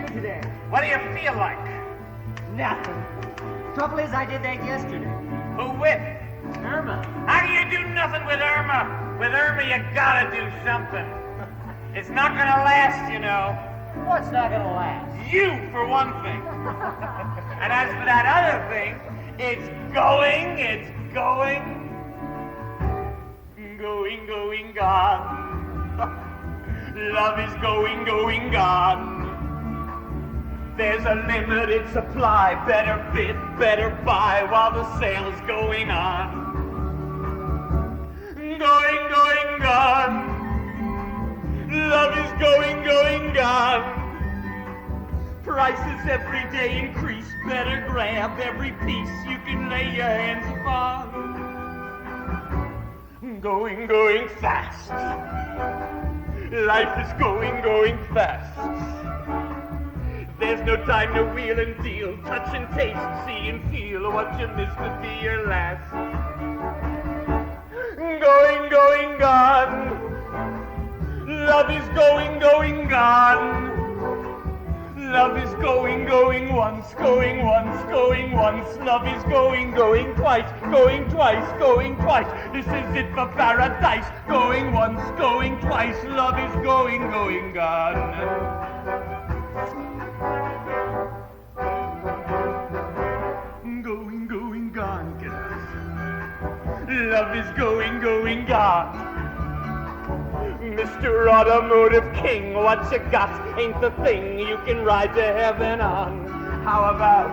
today? What do you feel like? Nothing. Trouble is, I did that yesterday. Who with? Irma. How do you do nothing with Irma? With Irma, you gotta do something. It's not gonna last, you know. What's not gonna last? You, for one thing. And as for that other thing, it's going. Going, gone. Love is going, gone. There's a limited supply. Better bid, better buy while the sale's going on. Going, gone. Love is going, gone. Prices every day increase. Better grab every piece you can lay your hands upon. Going fast. Life is going fast. There's no time to wheel and deal. Touch and taste, see and feel. What you missed would be your last. Going, gone. Love is going, gone. Love is going once, going once. Love is going twice, going twice. This is it for paradise. Going once, going twice. Love is going, gone. Going, gone, kiddos. Love is going, gone. Mr. Automotive King, what you got ain't the thing you can ride to heaven on. How about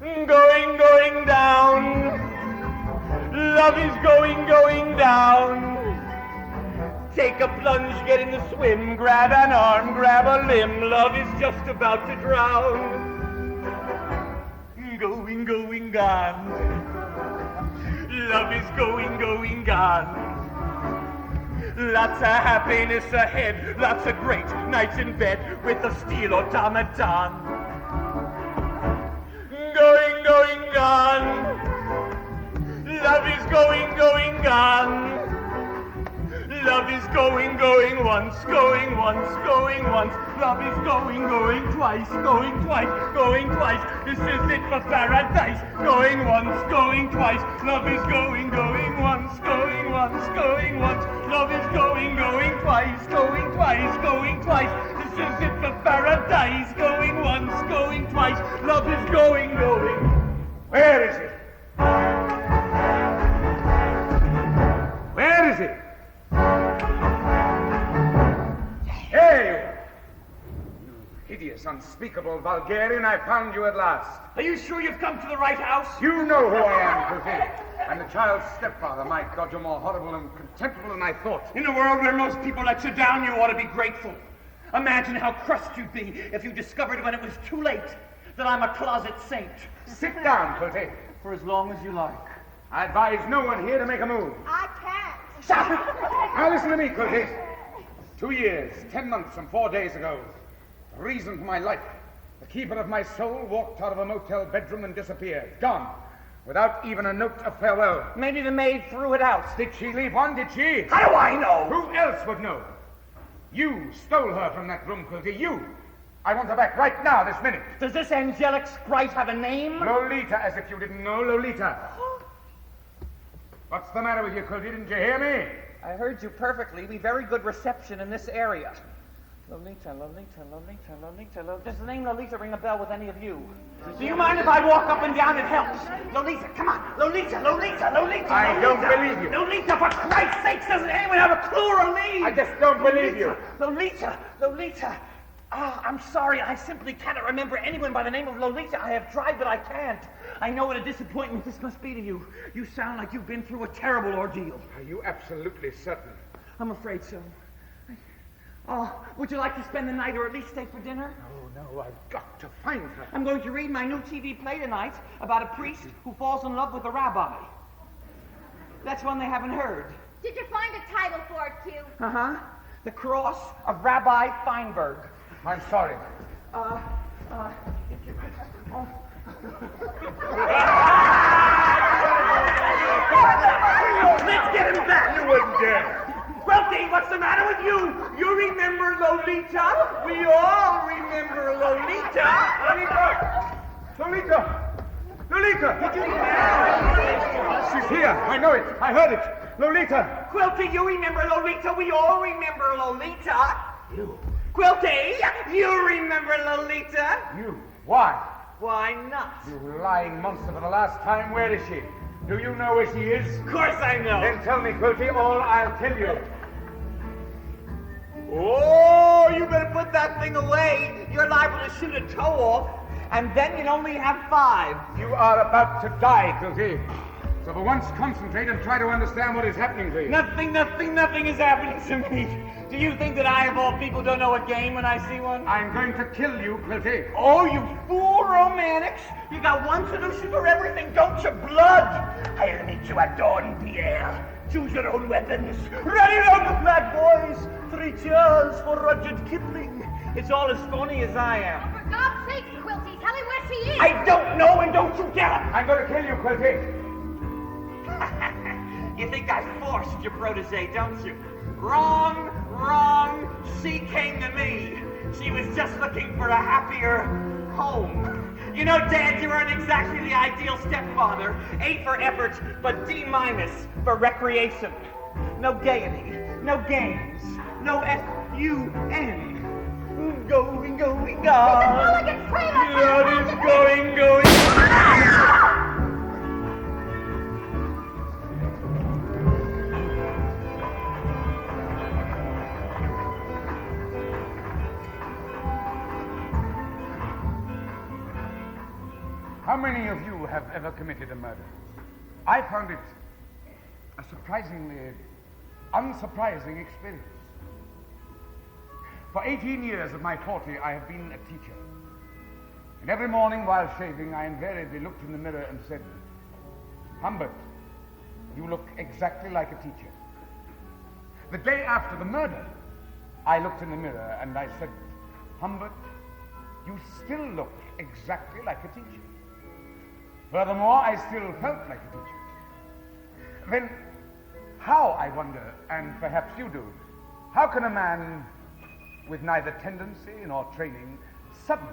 going down? Love is going down. Take a plunge, get in the swim, grab an arm, grab a limb. Love is just about to drown. Going gone. Love is going gone. Lots of happiness ahead, lots of great nights in bed with a steel automaton. Going gone. Love is going gone. Love is going once, going once. Love is going twice, going twice. This is it for paradise. Going once, going twice. Love is going once, going once. Love is going twice, going twice. This is it for paradise. Going once, going twice. Love is going. Where is it? Where is it? Hey! You hideous, unspeakable Bulgarian, I found you at last. Are you sure you've come to the right house? You know who I am, Quilty. I'm the child's stepfather. My God, you're more horrible and contemptible than I thought. In a world where most people let you down, you ought to be grateful. Imagine how crushed you'd be if you discovered when it was too late that I'm a closet saint. Sit down, Quilty. For as long as you like. I advise no one here to make a move. I can't. Stop! Now listen to me, Quilty. 2 years, 10 months, and 4 days ago, the reason for my life, the keeper of my soul walked out of a motel bedroom and disappeared. Gone. Without even a note of farewell. Maybe the maid threw it out. Did she leave one? Did she? How do I know? Who else would know? You stole her from that room, Quilty. You. I want her back right now, this minute. Does this angelic sprite have a name? Lolita, as if you didn't know Lolita. What's the matter with you, Quilty? Didn't you hear me? I heard you perfectly. We've very good reception in this area. Lolita. Does the name Lolita ring a bell with any of you? Do you mind if I walk up and down? It helps. Lolita, come on. Lolita. I don't believe you. Lolita, for Christ's sakes, doesn't anyone have a clue or a lead? I just don't believe you. Lolita. I'm sorry. I simply cannot remember anyone by the name of Lolita. I have tried, but I can't. I know what a disappointment this must be to you. You sound like you've been through a terrible ordeal. Are you absolutely certain? I'm afraid so. Would you like to spend the night or at least stay for dinner? No, I've got to find her. I'm going to read my new TV play tonight about a priest who falls in love with a rabbi. That's one they haven't heard. Did you find a title for it, Q? Uh-huh. The Cross of Rabbi Feinberg. I'm sorry. Let's get him back! You wouldn't dare. Quilty, what's the matter with you? You remember Lolita? We all remember Lolita. Lolita! She's here. I know it. I heard it. Lolita! Quilty, you remember Lolita? We all remember Lolita. You. Quilty, you remember Lolita? You. Why? Why not? You lying monster for the last time. Where is she? Do you know where she is? Of course I know. Then tell me, Quilty, or I'll kill you. Oh, you better put that thing away. You're liable to shoot a toe off, and then you'd only have 5. You are about to die, Quilty. So for once, concentrate and try to understand what is happening to you. Nothing is happening to me. Do you think that I, of all people, don't know a game when I see one? I'm going to kill you, Quilty. Oh, you fool romantics! You got one solution for everything, don't you? Blood! I'll meet you at dawn, Pierre. Choose your own weapons. Ready on the flat, boys! 3 cheers for Rudyard Kipling. It's all as phony as I am. For God's sake, Quilty, tell him where she is. I don't know, and don't you get her! I'm going to kill you, Quilty. You think I forced your protege, don't you? Wrong, wrong. She came to me. She was just looking for a happier home. You know, Dad, you weren't exactly the ideal stepfather. A for effort, but D- for recreation. No gaiety, no games, no F-U-N. Going, going, It's a Mulligan trailer! Blood is going. How many of you have ever committed a murder? I found it a surprisingly unsurprising experience. For 18 years of my 40, I have been a teacher. And every morning while shaving, I invariably looked in the mirror and said, Humbert, you look exactly like a teacher. The day after the murder, I looked in the mirror and I said, Humbert, you still look exactly like a teacher. Furthermore, I still felt like a teacher. Then, how, I wonder, and perhaps you do, how can a man with neither tendency nor training suddenly,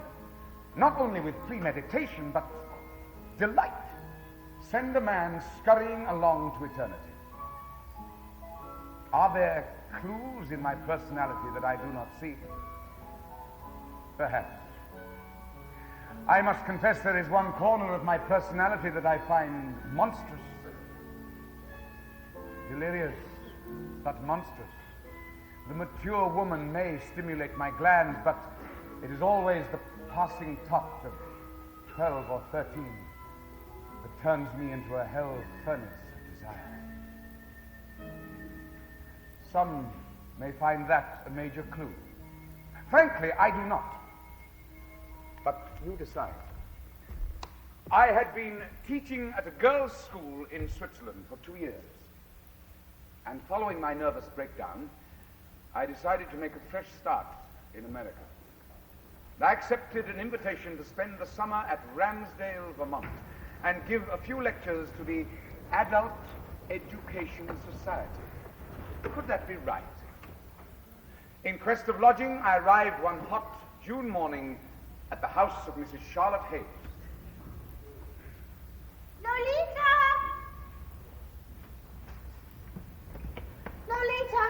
not only with premeditation, but delight, send a man scurrying along to eternity? Are there clues in my personality that I do not see? Perhaps. I must confess there is one corner of my personality that I find monstrous. Delirious, but monstrous. The mature woman may stimulate my glands, but it is always the passing tot of 12 or 13 that turns me into a hell furnace of desire. Some may find that a major clue. Frankly, I do not. But you decide. I had been teaching at a girls' school in Switzerland for 2 years. And following my nervous breakdown, I decided to make a fresh start in America. I accepted an invitation to spend the summer at Ramsdale, Vermont, and give a few lectures to the Adult Education Society. Could that be right? In quest of lodging, I arrived one hot June morning at the house of Mrs. Charlotte Haze. Lolita! Lolita!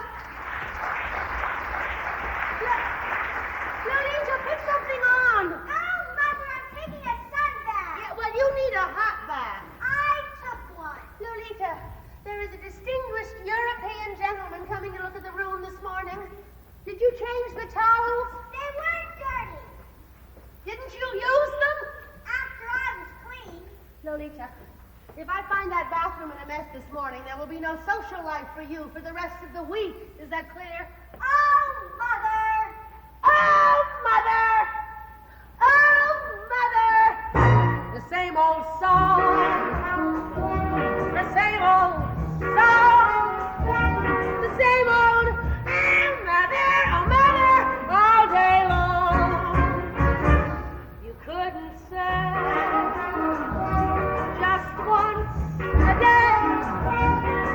Lolita, put something on! Oh, Mother, I'm taking a sun bath. Yeah, well, you need a hot bath. I took one. Lolita, there is a distinguished European gentleman coming to look at the room this morning. Did you change the towels? They weren't dirty. Didn't you use them? After I was clean. Lolita, if I find that bathroom in a mess this morning, there will be no social life for you for the rest of the week. Is that clear? Oh, Mother! Oh, Mother! Oh, Mother! The same old song. The same old song. The same old, oh, Mother, all day long. You couldn't say just once a day.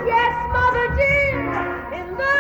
Yes, Mother dear, in the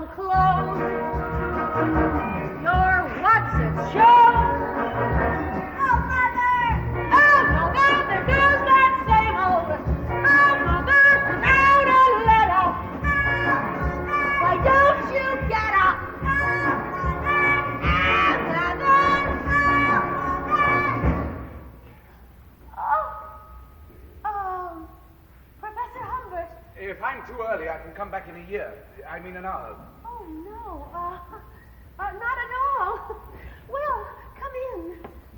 come close. Your what's it show? Oh, Mother! Oh, Mother, there goes that same old. Oh, Mother, without a letter. Why don't you get up? Professor Humbert. If I'm too early, I can come back in a year. I mean an hour. Oh, no. Not at all. Well, come in.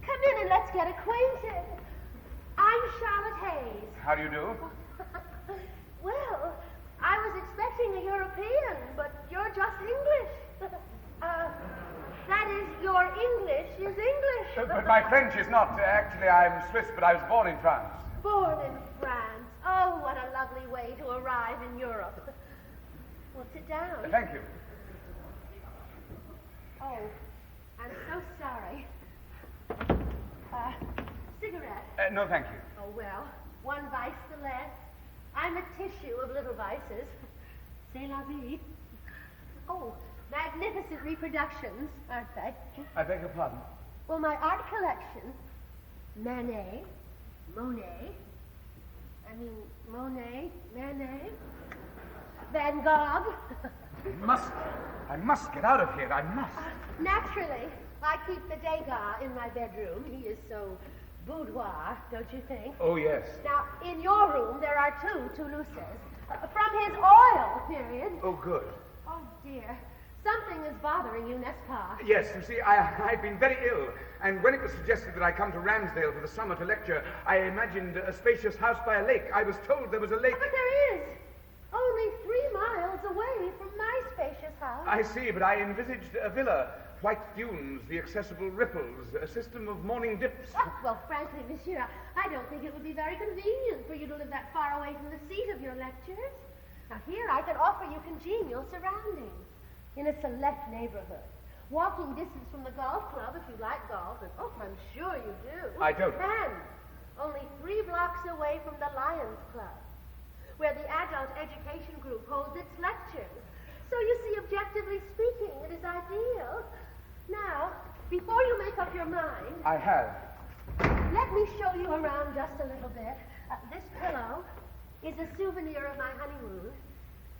Come in and let's get acquainted. I'm Charlotte Haze. How do you do? Well, I was expecting a European, but you're just English. That is, your English is English. But my French is not. Actually, I'm Swiss, but I was born in France. Born in France. Oh, what a lovely way to arrive in Europe. Well, sit down. Thank you. Oh, I'm so sorry. Cigarette? No, thank you. Oh, well, one vice the less. I'm a tissue of little vices. C'est la vie. Oh, magnificent reproductions, aren't they? I beg your pardon? Well, my art collection, Manet, Monet, Van Gogh. I must get out of here. I must. Naturally, I keep the Degas in my bedroom. He is so boudoir, don't you think? Oh, yes. Now, in your room, there are two Toulouses. From his oil period. Oh, good. Oh, dear. Something is bothering you, n'est-ce pas? Yes, you see, I've been very ill, and when it was suggested that I come to Ramsdale for the summer to lecture, I imagined a spacious house by a lake. I was told there was a lake... But there is. Only 3 miles away from my spacious house. I see, but I envisaged a villa, white dunes, the accessible ripples, a system of morning dips. Oh, well, frankly, monsieur, I don't think it would be very convenient for you to live that far away from the seat of your lectures. Now, here I can offer you congenial surroundings in a select neighborhood. Walking distance from the golf club if you like golf, and oh, I'm sure you do. I don't. And only 3 blocks away from the Lions Club, where the adult education group holds its lectures. So you see, objectively speaking, it is ideal. Now, before you make up your mind... I have. Let me show you around just a little bit. This pillow is a souvenir of my honeymoon.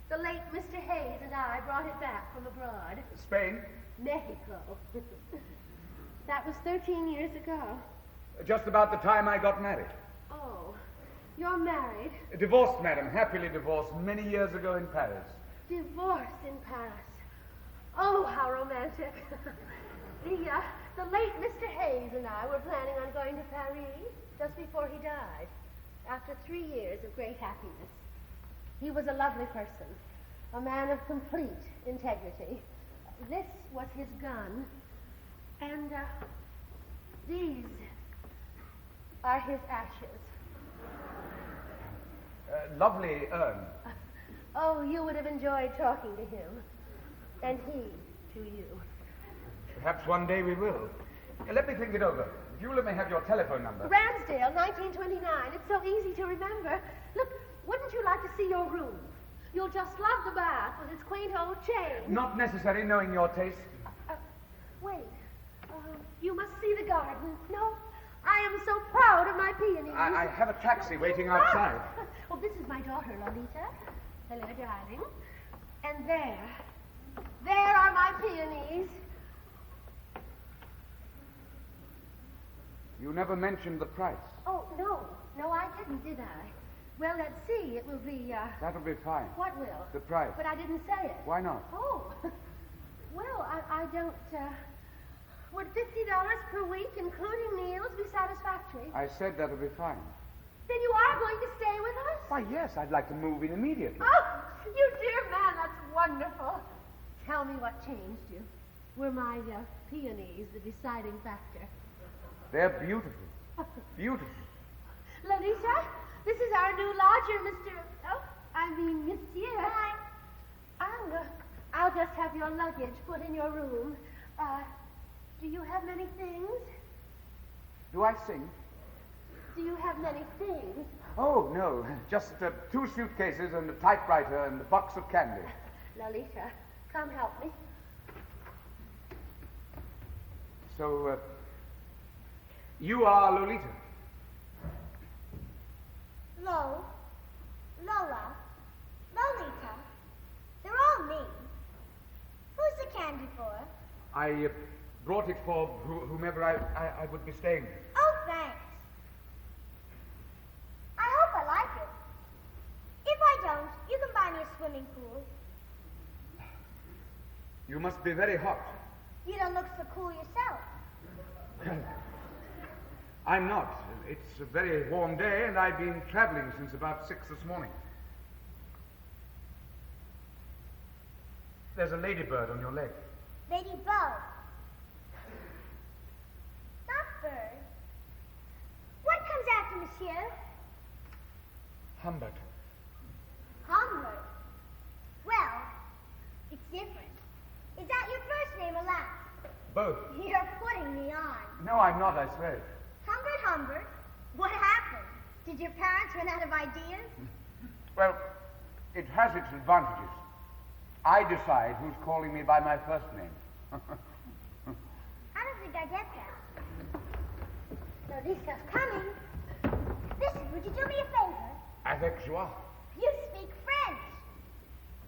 The late Mr. Haze and I brought it back from abroad. Spain? Mexico. That was 13 years ago. Just about the time I got married. Oh, you're married? Divorced, madam. Happily divorced many years ago in Paris. Divorced in Paris. Oh, how romantic. The late Mr. Haze and I were planning on going to Paris just before he died, after 3 years of great happiness. He was a lovely person, a man of complete integrity. This was his gun, and these are his ashes. Lovely urn. Oh, you would have enjoyed talking to him, and he to you. Perhaps one day we will. Let me think it over. If you'll let me have your telephone number. Ramsdale, 1929. It's so easy to remember. Look, wouldn't you like to see your room? You'll just love the bath with its quaint old chain. Not necessary, knowing your taste. Wait. You must see the garden. No? I am so proud of my peonies. I have a taxi waiting outside. Oh, this is my daughter, Lolita. Hello, darling. And there are my peonies. You never mentioned the price. Oh, no, I didn't, did I? Well, let's see. It will be, That'll be fine. What will? The price. But I didn't say it. Why not? Oh, well, I don't, would $50 per week, including meals, be satisfactory? I said that'll be fine. Then you are going to stay with us? Why, yes, I'd like to move in immediately. Oh, you dear man, that's wonderful. Tell me what changed you. Were my peonies the deciding factor? They're beautiful. Beautiful. Lolita, this is our new lodger, Monsieur. Hi. I'll just have your luggage put in your room. Do you have many things? Do I sing? Do you have many things? Oh, no. Just 2 suitcases and a typewriter and a box of candy. Lolita, Come help me. So, you are Lolita. Lola, Lolita. They're all me. Who's the candy for? I brought it for whomever I would be staying with. Oh, thanks. I hope I like it. If I don't, you can buy me a swimming pool. You must be very hot. You don't look so cool yourself. I'm not. It's a very warm day, and I've been traveling since about 6 this morning. There's a ladybird on your leg. Ladybug. Not bird. What comes after Monsieur? Humbert. Humbert. Well, it's different. Is that your first name or last? Both. You're putting me on. No, I'm not, I swear. Humbert, what happened? Did your parents run out of ideas? Well, it has its advantages. I decide who's calling me by my first name. I don't think I get that. Lolita's coming. Listen, would you do me a favor? Avec joie. You speak French.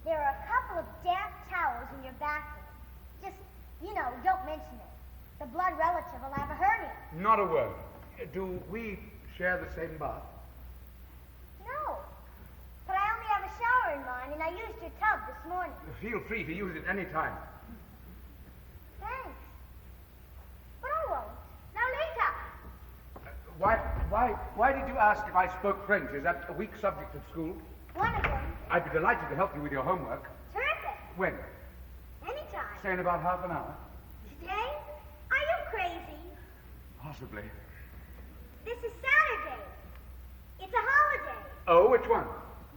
There are a couple of damp towels in your bathroom. Just, don't mention it. The blood relative will have a hernia. Not a word. Do we share the same bath? No. But I only have a shower in mine, and I used your tub this morning. Feel free to use it any time. Thanks. But I won't. Now, Lolita! Why did you ask if I spoke French? Is that a weak subject at school? One of them. I'd be delighted to help you with your homework. Terrific. When? Anytime. Say in about half an hour. Today? Are you crazy? Possibly. This is Saturday. It's a holiday. Oh, which one?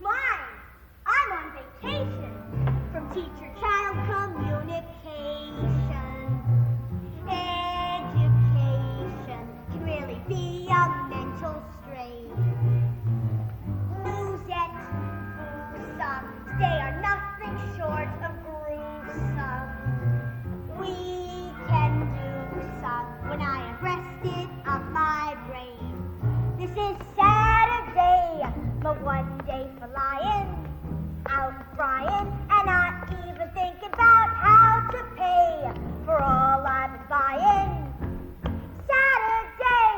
Mine. I'm on vacation. From teacher-child communication. Education can really be a mental strain. Musette, gruesome. They are nothing short of gruesome. We can do some when I have rested up my brain. This is Saturday, but one day for lying, out frying, and not even thinking about how to pay for all I've been buying. Saturday,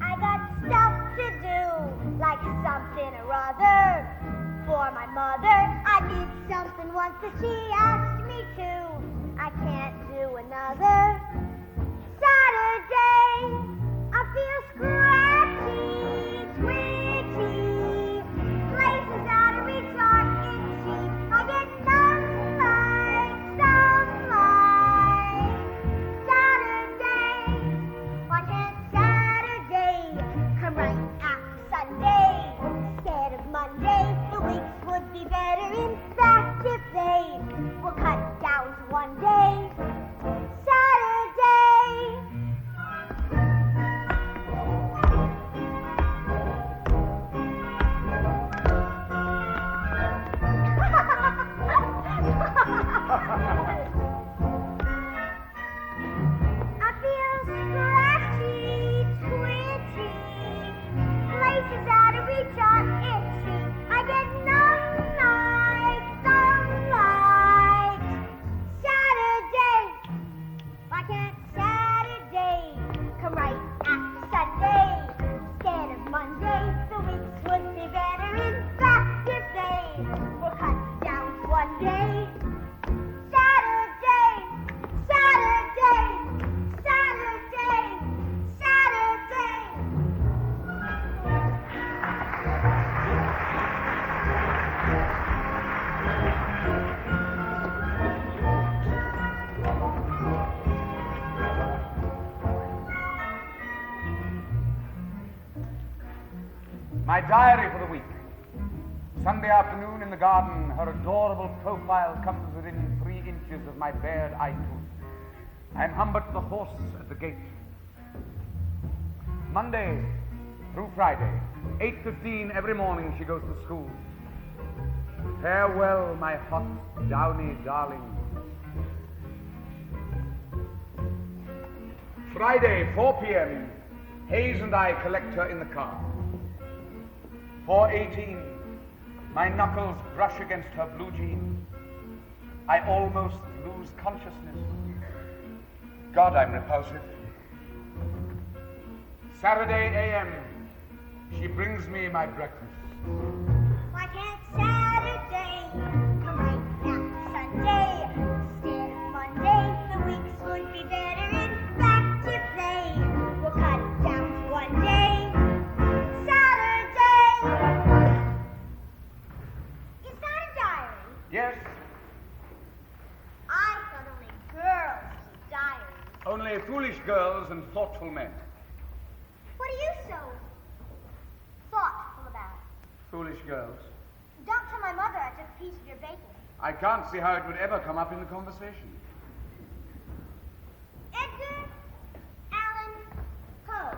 I got stuff to do, like something or other. For my mother, I did something once that she asked me to. I can't do another. Saturday, I feel scratchy, twitchy. Places out of reach are itchy. I get sunlight. Saturday, why can't Saturday come right after Sunday? Instead of Monday, the weeks would be better. In fact, if they were cut down to one day. Saturday. I feel scratchy, twitchy. Places out of reach are itchy. I get numb like sunlight. Saturday. Why can't Saturday come right after Sunday? Instead of Monday, the weeks would be better. In fact, if they were cut down to one day. Saturday, Saturday, Saturday, Saturday. My diary for the week. Sunday afternoon in the garden, her adorable profile comes within 3 inches of my bared eye tooth. I'm Humbert the horse at the gate. Monday through Friday, 8:15 every morning she goes to school. Farewell, my hot, downy darling. Friday, 4 p.m. Haze and I collect her in the car. 4:18. My knuckles brush against her blue jeans. I almost lose consciousness. God, I'm repulsive. Saturday a.m. She brings me my breakfast. Why can't Saturday come right now Sunday? Instead of Monday, the weeks would be better in back to play. We'll cut it down to one day. Saturday! Is that a diary? Yes, I thought only girls keep diaries. only foolish girls and thoughtful men. What are you so thoughtful about? Foolish girls. Don't tell my mother I took a piece of your bacon. I can't see how it would ever come up in the conversation. Edgar Allan Poe.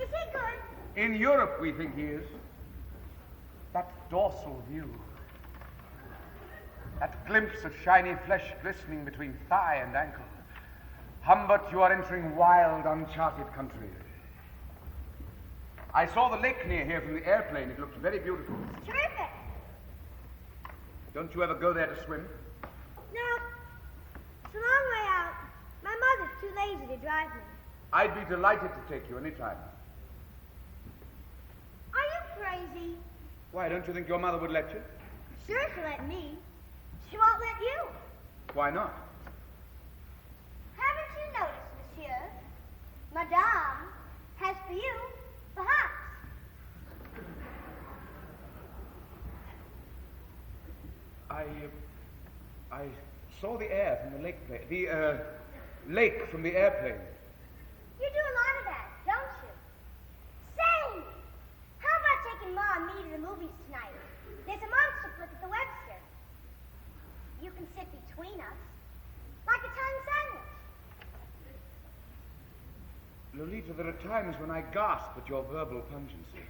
Is he good? In Europe, we think he is. That dorsal view. That glimpse of shiny flesh glistening between thigh and ankle. Humbert, you are entering wild, uncharted country. I saw the lake near here from the airplane. It looked very beautiful. Terrific. Don't you ever go there to swim? No, it's a long way out. My mother's too lazy to drive me. I'd be delighted to take you any time. Are you crazy? Why, don't you think your mother would let you? Sure, she'll let me. She won't let you. Why not? Haven't you noticed, monsieur? Madame has for you, perhaps. I saw the air from the lake plane. The lake from the airplane. You do a lot of that, don't you? Say, how about taking Ma and me to the movies tonight? There's a monster flick at the Webster. You can sit between us, like a tongue sandwich. Lolita, there are times when I gasp at your verbal pungency.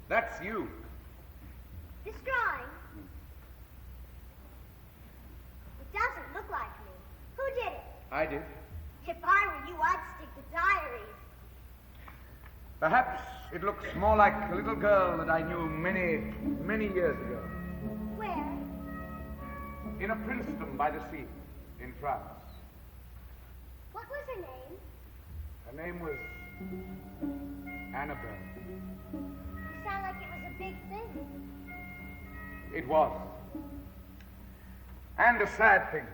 That's you. This drawing, it doesn't look like me. Who did it? I did. If I were you, I'd stick to diaries. Perhaps it looks more like a little girl that I knew many, many years ago. Where? In a princedom by the sea, in France. What was her name? Her name was Annabelle. You sound like it was a big thing. It was. And a sad thing.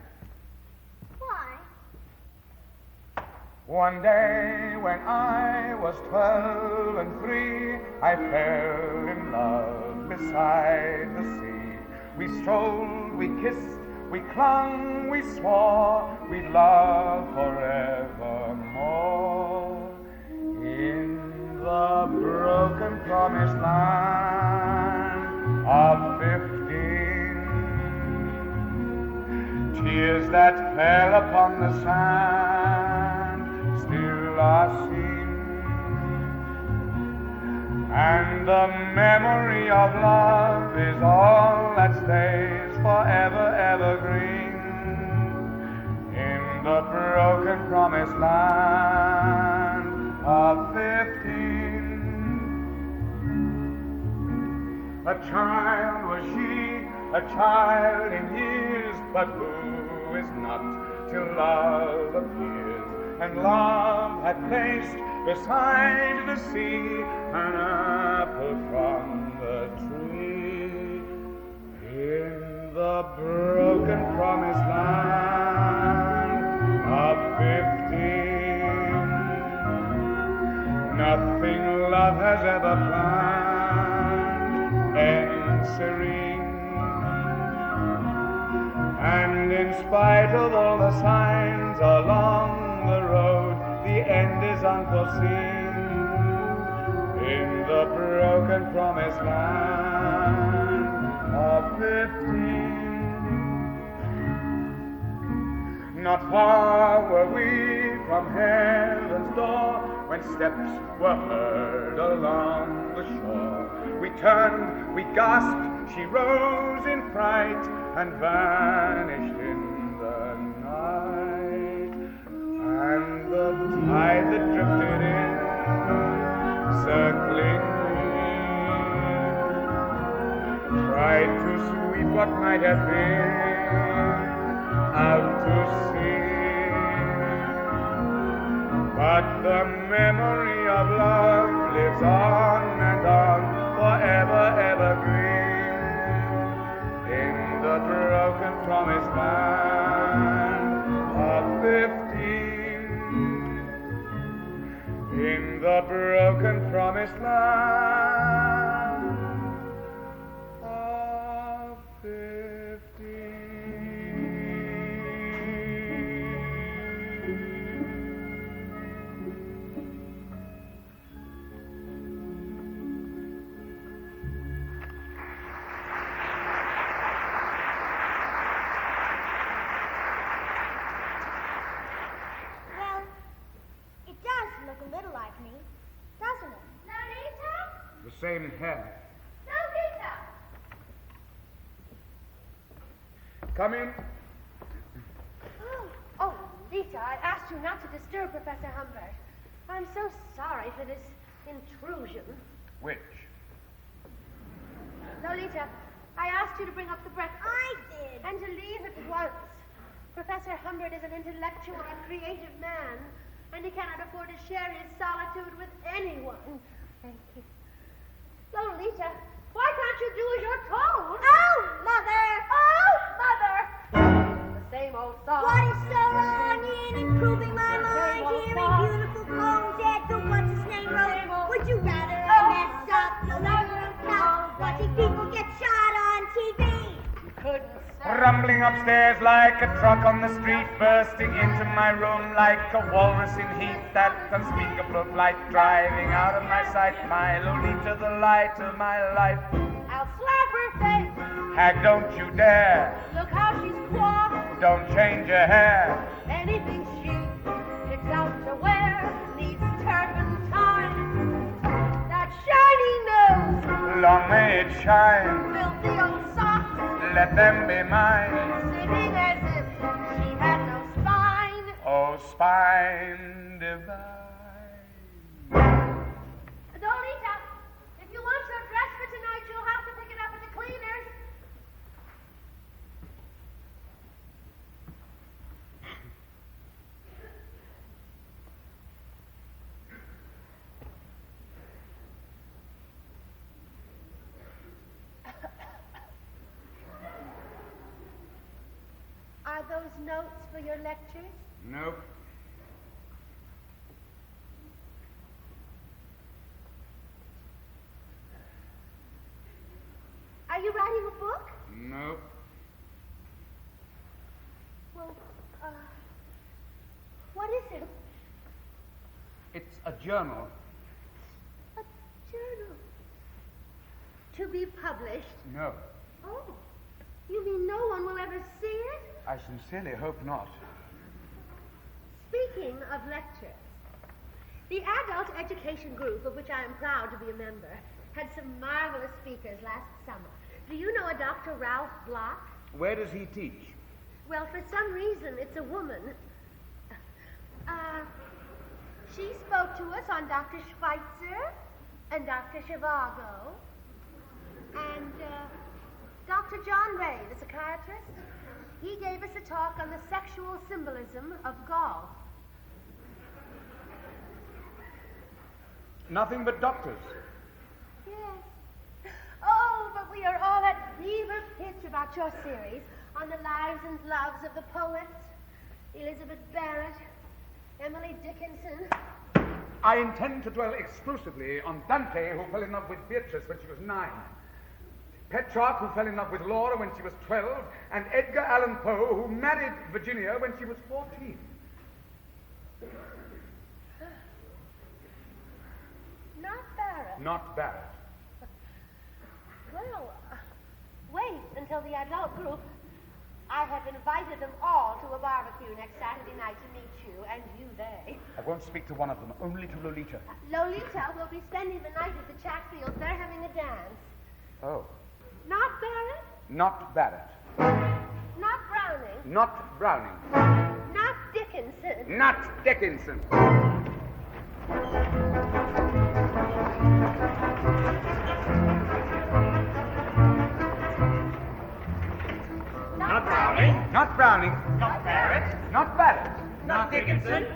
Why? One day when I was 12 and 3, I fell in love beside the sea. We strolled, we kissed, we clung, we swore we'd love forevermore. In the broken promised land of 15, tears that fell upon the sand still are seen, and the memory of love is all that stays forever evergreen. In the broken promised land of 15, a child was she, a child in years, but who is not till love appears? And love had placed beside the sea an apple from the tree. In the broken promised land of 15, nothing love has ever planned ends serene. And in spite of all the signs along the road, the end is unforeseen. In the broken promised land of 15, not far were we from heaven's door when steps were heard along the shore. We turned, we gasped, she rose in fright and vanished in the night. And the tide that drifted in, circling me, tried to sweep what might have been out to sea. But the memory of love lives on and on, forever evergreen, in the broken promised land of 15. In the broken promised land of 15. A little like me, doesn't it? Lolita? The same hair. Lolita! Come in. Oh, Lita, I asked you not to disturb Professor Humbert. I'm so sorry for this intrusion. Which? Lolita, I asked you to bring up the breakfast. I did. And to leave at once. Professor Humbert is an intellectual and creative man, and he cannot afford to share his solitude with anyone. Thank you. Lolita, why can't you do as you're told? Oh, Mother! Oh, Mother! The same old song. What is so wrong in improving my mind? Hearing beautiful poems at the what's-his-name road. Would you rather mess up the living room couch, watching people get shot on TV? You couldn't say. Rumbling upstairs like a truck on the street, bursting into my room like a walrus in heat, that unspeakable flight driving out of my sight. My Lolita, the light of my life. I'll slap her face. Hag, don't you dare. Look how she's coiffed. Don't change your hair. Anything she picks out to wear needs turpentine. That shiny nose. Long may it shine. Filthy old socks. Let them be mine. Sitting as if she had no spine. Oh, spine divine. Lolita, if you want your dress for tonight, you'll have to pick it up at the cleaners. Are those notes for your lectures? Nope. Are you writing a book? Nope. Well, what is it? It's a journal. A journal. To be published? No. Oh, you mean no one will ever see it? I sincerely hope not. Speaking of lectures, the adult education group, of which I am proud to be a member, had some marvelous speakers last summer. Do you know a Dr. Ralph Block? Where does he teach? Well, for some reason, it's a woman. She spoke to us on Dr. Schweitzer and Dr. Zhivago and Dr. John Ray, the psychiatrist. He gave us a talk on the sexual symbolism of golf. Nothing but doctors. Yes. Oh, but we are all at fever pitch about your series on the lives and loves of the poets. Elizabeth Barrett, Emily Dickinson. I intend to dwell exclusively on Dante, who fell in love with Beatrice when she was 9. Petrarch, who fell in love with Laura when she was 12, and Edgar Allan Poe, who married Virginia when she was 14. Not Barrett. Not Barrett. Well, wait until the adult group I have invited them all to a barbecue next Saturday night to meet you, and you they. I won't speak to one of them, only to Lolita. Lolita will be spending the night at the Chatfields. They're having a dance. Oh. Not Barrett? Not Barrett. Not Browning? Not Browning. Not Dickinson? Not Dickinson. Not Browning. Not Browning. Not Barrett. Not Barrett. Not Dickinson.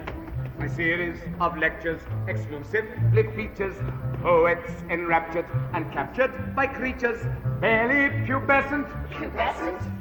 A series of lectures, exclusively features poets enraptured and captured by creatures barely pubescent.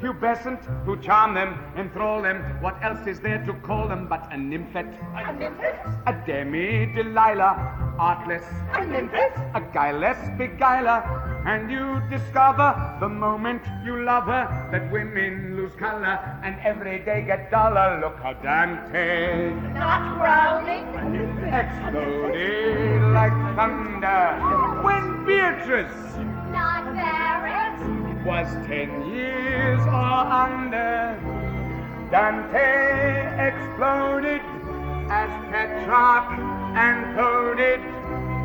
Pubescent, who charm them, enthrall them. What else is there to call them but a nymphet? A nymphet? A demi-Delilah, artless. A nymphet? A guileless beguiler. And you discover the moment you love her that women lose color and every day get duller. Look how Dante Not Browning? exploded like thunder when Beatrice Not Barrett? was 10 years or under. Dante exploded as Petrarch and coded,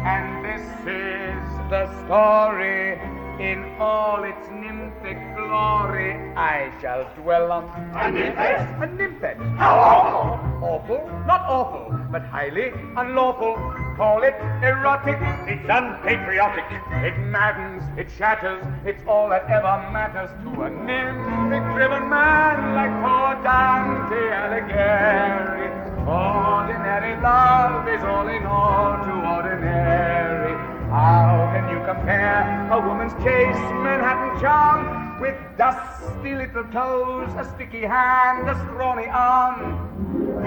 and this is the story in all its nymphic glory. I shall dwell on A nymphet? a nymphet. How awful! Awful, not awful, but highly unlawful. Call it erotic. It's unpatriotic. It maddens, it shatters, it's all that ever matters to a nymphic-driven man like poor Dante Alighieri. Ordinary love is all in all too ordinary. How can you compare a woman's chaste Manhattan charm with dusty little toes, a sticky hand, a scrawny arm?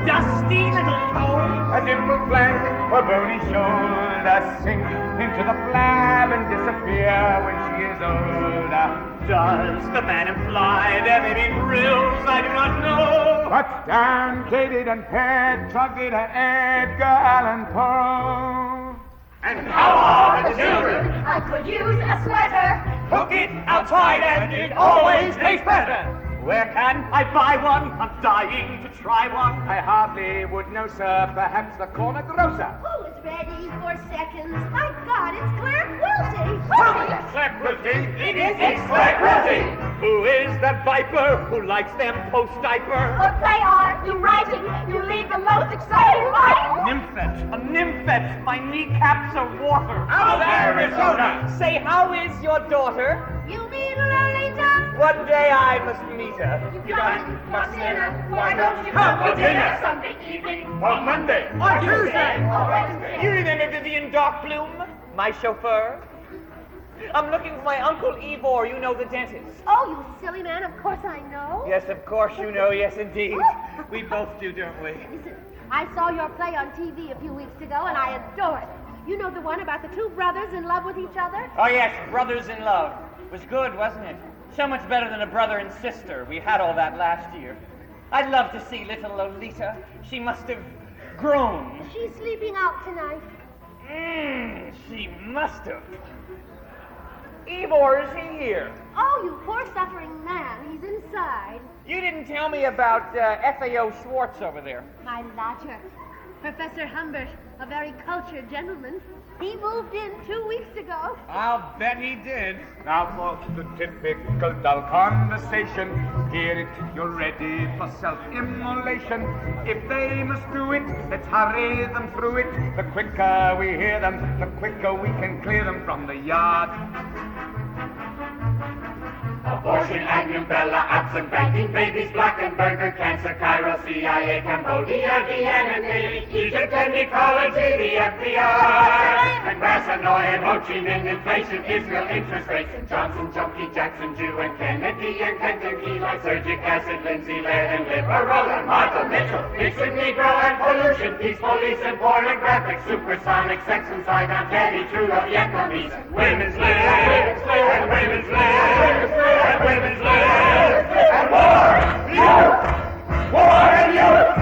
Dusty little toes. A dimpled flank, a bony shoulder sink into the flab and disappear when she is older. Does the man imply there may be thrills I do not know? But Dante did and Petrarch did and Edgar Allan Poe. And how are the children? I could use a sweater. Hook it outside and it always tastes better. Where can I buy one? I'm dying to try one. I hardly would know, sir, perhaps the corner grocer. Who is ready for seconds? My God, it's Clare Quilty. Clare Quilty? It's Clare Quilty! Who is that viper who likes them post-diaper? What they are, you writing, you lead the most exciting life. A nymphet, my kneecaps are water. Out of Arizona! Say, how is your daughter? You mean Lolita? One day I must meet her. You got dinner. Why don't you come for dinner? Sunday evening. On Monday. On Tuesday. Or Wednesday. You remember Vivian Darkbloom, my chauffeur? I'm looking for my Uncle Ivor, you know, the dentist. Oh, you silly man, of course I know. Yes, of course you know, yes indeed. We both do, don't we? Listen, I saw your play on TV a few weeks ago, and I adore it. You know the one about the two brothers in love with each other? Oh yes, Brothers in Love. It was good, wasn't it? So much better than a brother and sister. We had all that last year. I'd love to see little Lolita. She must have grown. She's sleeping out tonight. She must have. Ivor, is he here? Oh, you poor suffering man. He's inside. You didn't tell me about FAO Schwartz over there. My lodger, Professor Humbert, a very cultured gentleman. He moved in 2 weeks ago. I'll bet he did. Now for the typical dull conversation. Hear it, you're ready for self-immolation. If they must do it, let's hurry them through it. The quicker we hear them, the quicker we can clear them from the yard. Abortion, Agnew, Bella, absent banking, babies, Blackenberger, cancer, Cairo, CIA, Cambodia, Vienna, Navy, Egypt, and ecology, the FBI, and Brassanoy and Ho Chi Minh, inflation, Israel, interest rates, Johnson, Chunky, Jackson, Jew, and Kennedy, and Kentucky, lysergic acid, Lindsay, lead, and liberal, and Martha Mitchell, Nixon, Negro, and pollution, peace, police, and pornographic, supersonic, sex, and Saigon, Teddy, Trudeau, Vietnamese, women's live, and women's live, and women's live, and war, youth, war and youth.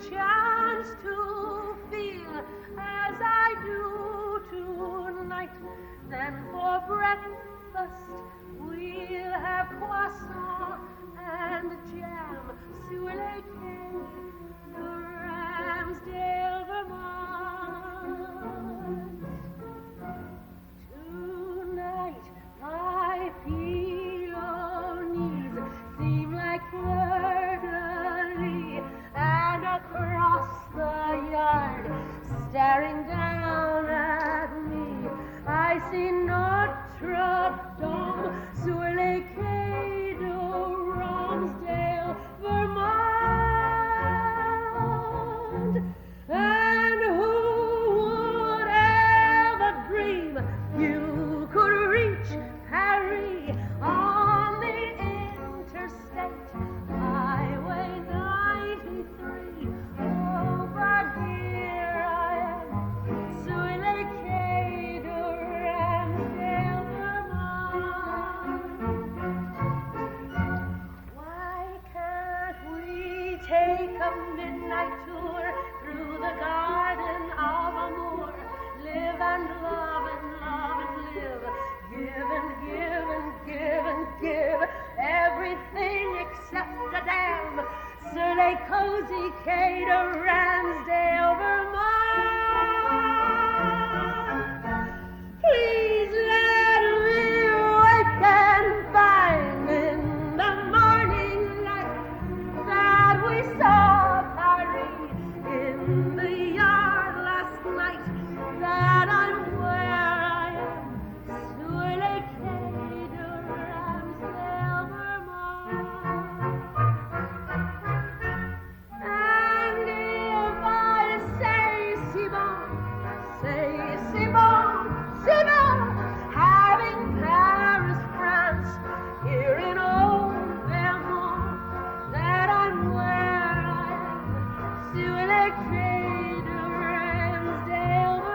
chance to feel as I do tonight, then for breakfast we'll have croissant and jam, souffle cake, Ramsdale, Vermont. Tonight my pillow knees seem like fleur-de-lis, and across the yard, staring down at me, I see Notre Dame sur les quais de Ramsdale, Vermont. And who would ever dream you could reach Paris on the interstate highway 93? Oh, but here I am, sur les quais de Ramsdale, Vermont. Why can't we take a midnight tour through the garden of Amour? Live and love and love and live. Give and give and give and give. Everything except a damn. Sur les cozy quais de Ramsdale, Vermont. Please let me wake and find in the morning light that we saw Paris in the yard last night, that I'm where I am, sur les quais de Ramsdale, Vermont. And if I say c'est bon, having Paris, France, here in old Vermont, that I'm where I am, sur les quais de Ramsdale,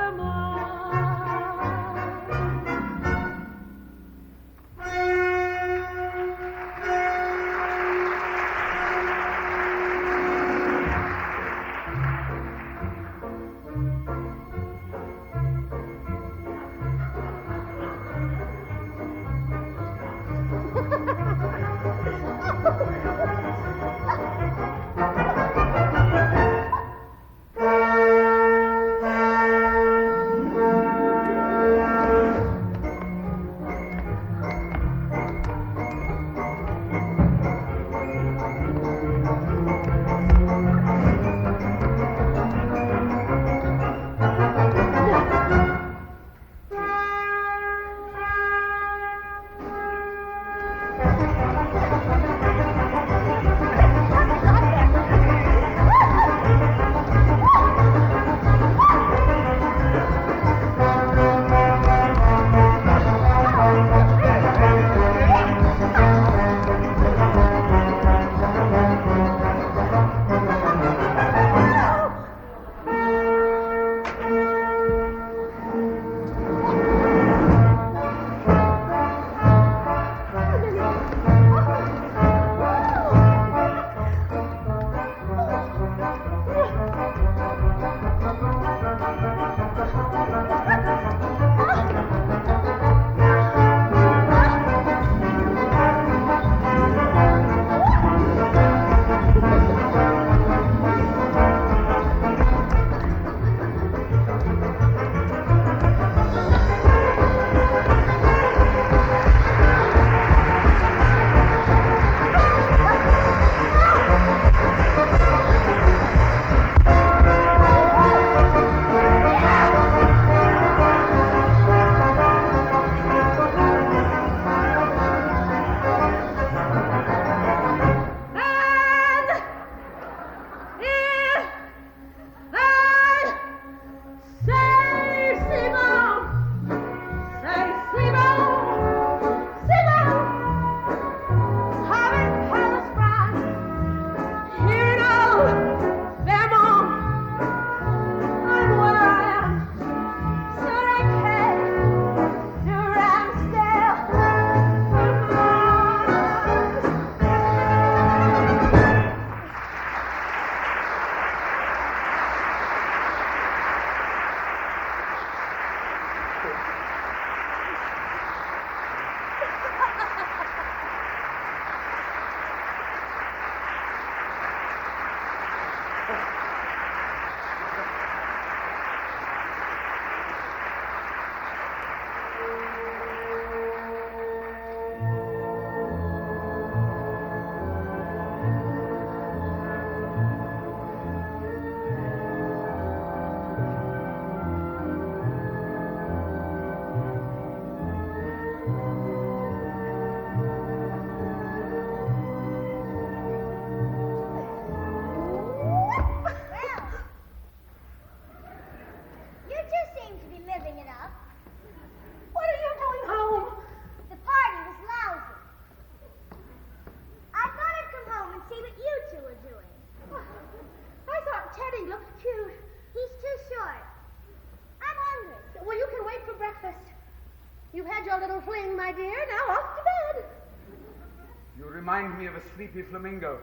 Remind me of a sleepy flamingo.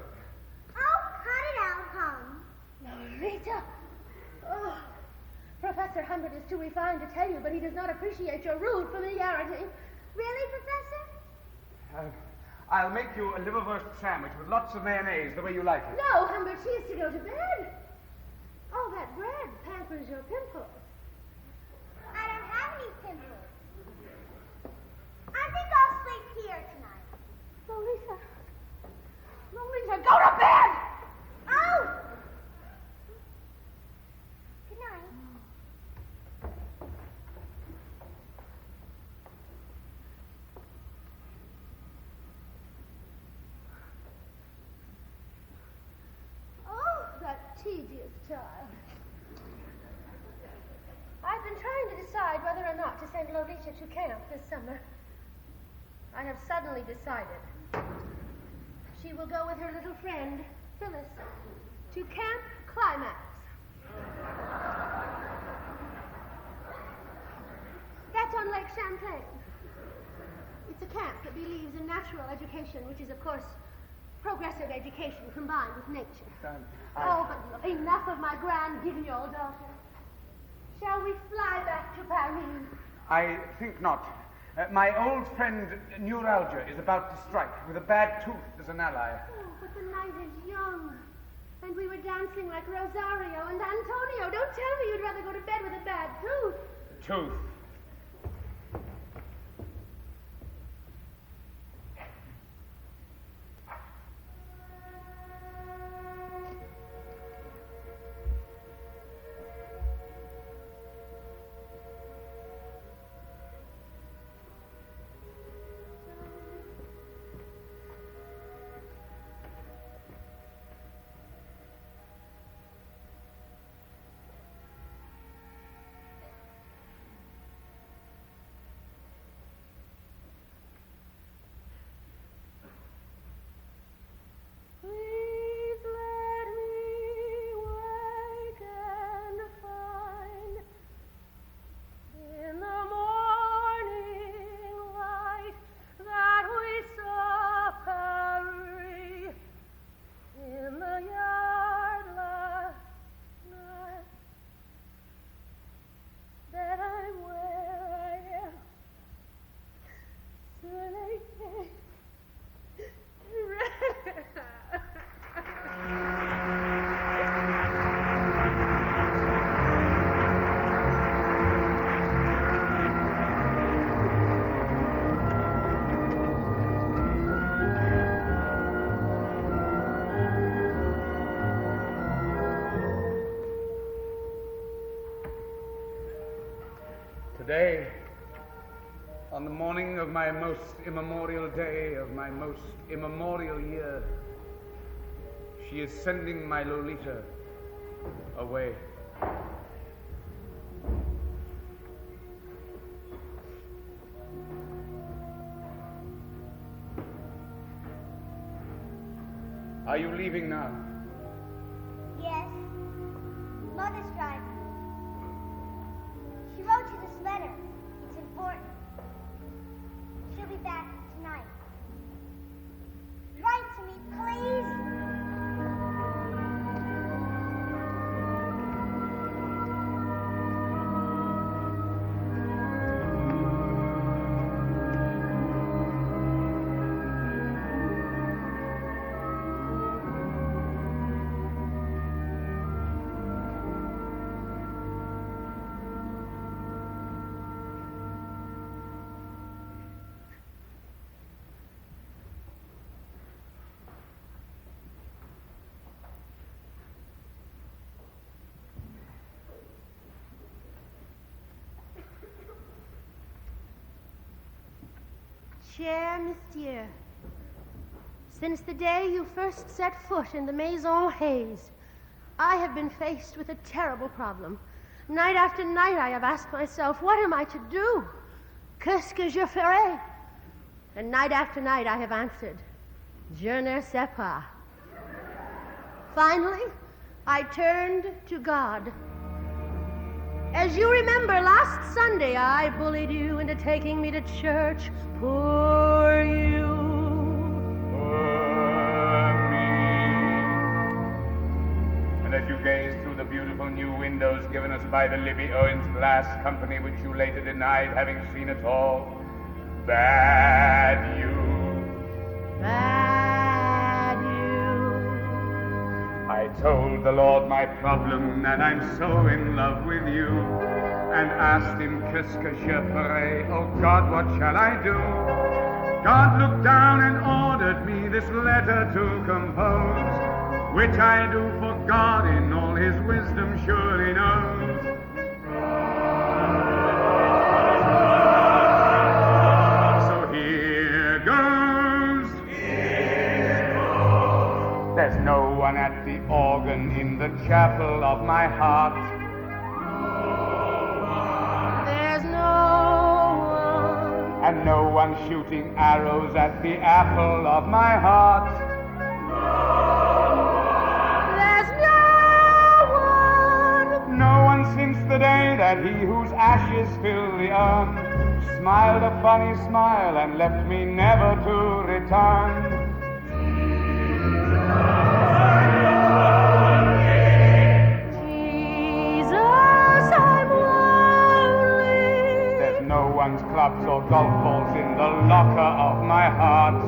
Oh, cut it out, Hum. Lolita! Oh, Professor Humbert is too refined to tell you, but he does not appreciate your rude familiarity. Really, Professor? I'll make you a liverwurst sandwich with lots of mayonnaise, the way you like it. No, Humbert, she is to go to bed. Oh, that bread pampers your pimples. I don't have any pimples. I think I'll sleep here tonight. Lolita. Lolita, go to bed! Oh! Good night. Oh, that tedious child. I've been trying to decide whether or not to send Lolita to camp this summer. I have suddenly decided. She will go with her little friend, Phyllis, to Camp Climax. That's on Lake Champlain. It's a camp that believes in natural education, which is, of course, progressive education combined with nature. Oh, but enough of my grand guignol daughter. Shall we fly back to Paris? I think not. My old friend Neuralgia is about to strike with a bad tooth as an ally. Oh, but the night is young. And we were dancing like Rosario and Antonio. Don't tell me you'd rather go to bed with a bad tooth. Tooth. Today, on the morning of my most immemorial day of my most immemorial year, she is sending my Lolita away. Are you leaving now? Yes. Mother's driving. She wrote you this letter. It's important. She'll be back tonight. Write to me, please. Cher monsieur, since the day you first set foot in the Maison Haze, I have been faced with a terrible problem. Night after night I have asked myself, what am I to do? Qu'est-ce que je ferai? And night after night I have answered, je ne sais pas. Finally, I turned to God. As you remember, last Sunday I bullied you into taking me to church. Poor you. Poor me. And as you gazed through the beautiful new windows given us by the Libby Owens Glass Company, which you later denied having seen at all, bad you. Bad you. I told the Lord my problem, that I'm so in love with you, and asked him, qu'est-ce que je ferai? Oh God, what shall I do? God looked down and ordered me this letter to compose, which I do for God in all his wisdom surely knows. So here goes. There's no one at the organ in the chapel of my heart. There's no one. And no one shooting arrows at the apple of my heart. There's no one. No one since the day that he whose ashes fill the urn smiled a funny smile and left me never to return. Clubs or golf balls in the locker of my heart.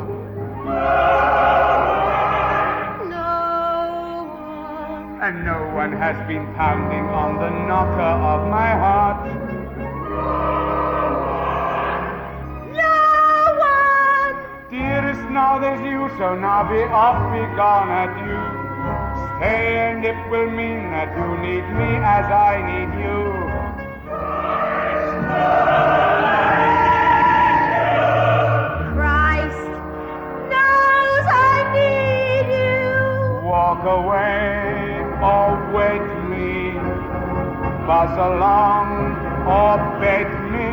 No one. And no one has been pounding on the knocker of my heart. No one. Dearest, now there's you, so now be off, be gone at you. Stay and it will mean that you need me as I need you. Walk away or wait me, buzz along or bait me.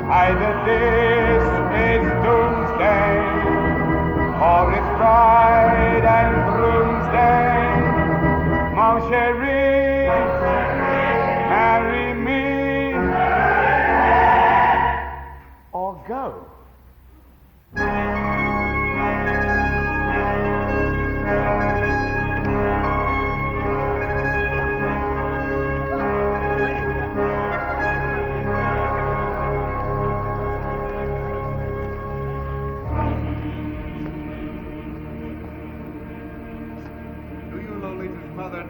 Either this is doomsday or it's bride and groomsday. Mon chéri, marry me or go.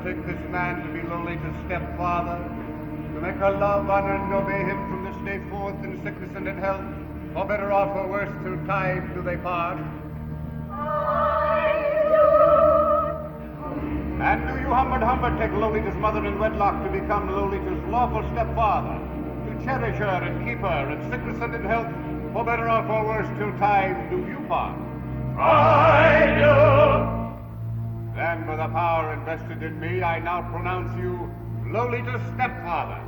Take this man to be Lolita's stepfather, to make her love, honor, and obey him from this day forth in sickness and in health, or better off or worse through time do they part. And do you, Humbert Humbert, take Lolita's mother in wedlock to become Lolita's lawful stepfather, to cherish her and keep her in sickness and in health, or better off or worse till time do you part? I do. Then, by the power invested in me, I now pronounce you Lolita's stepfather.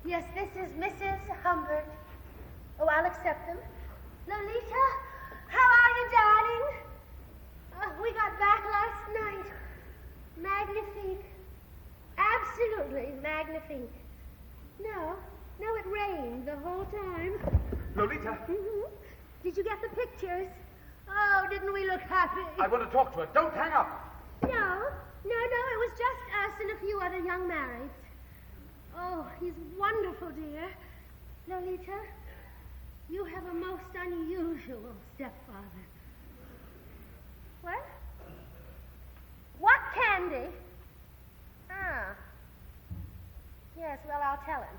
Yes, this is Mrs. Humbert. Oh, I'll accept them. Lolita, how are you, darling? We got back last night. Magnifique. Absolutely magnifique. No, it rained. playing the whole time. Lolita, Did you get the pictures? Oh, didn't we look happy? I want to talk to her. Don't hang up. No, it was just us and a few other young marrieds. Oh, he's wonderful, dear. Lolita, you have a most unusual stepfather. What? What candy? Ah. Yes, well, I'll tell him.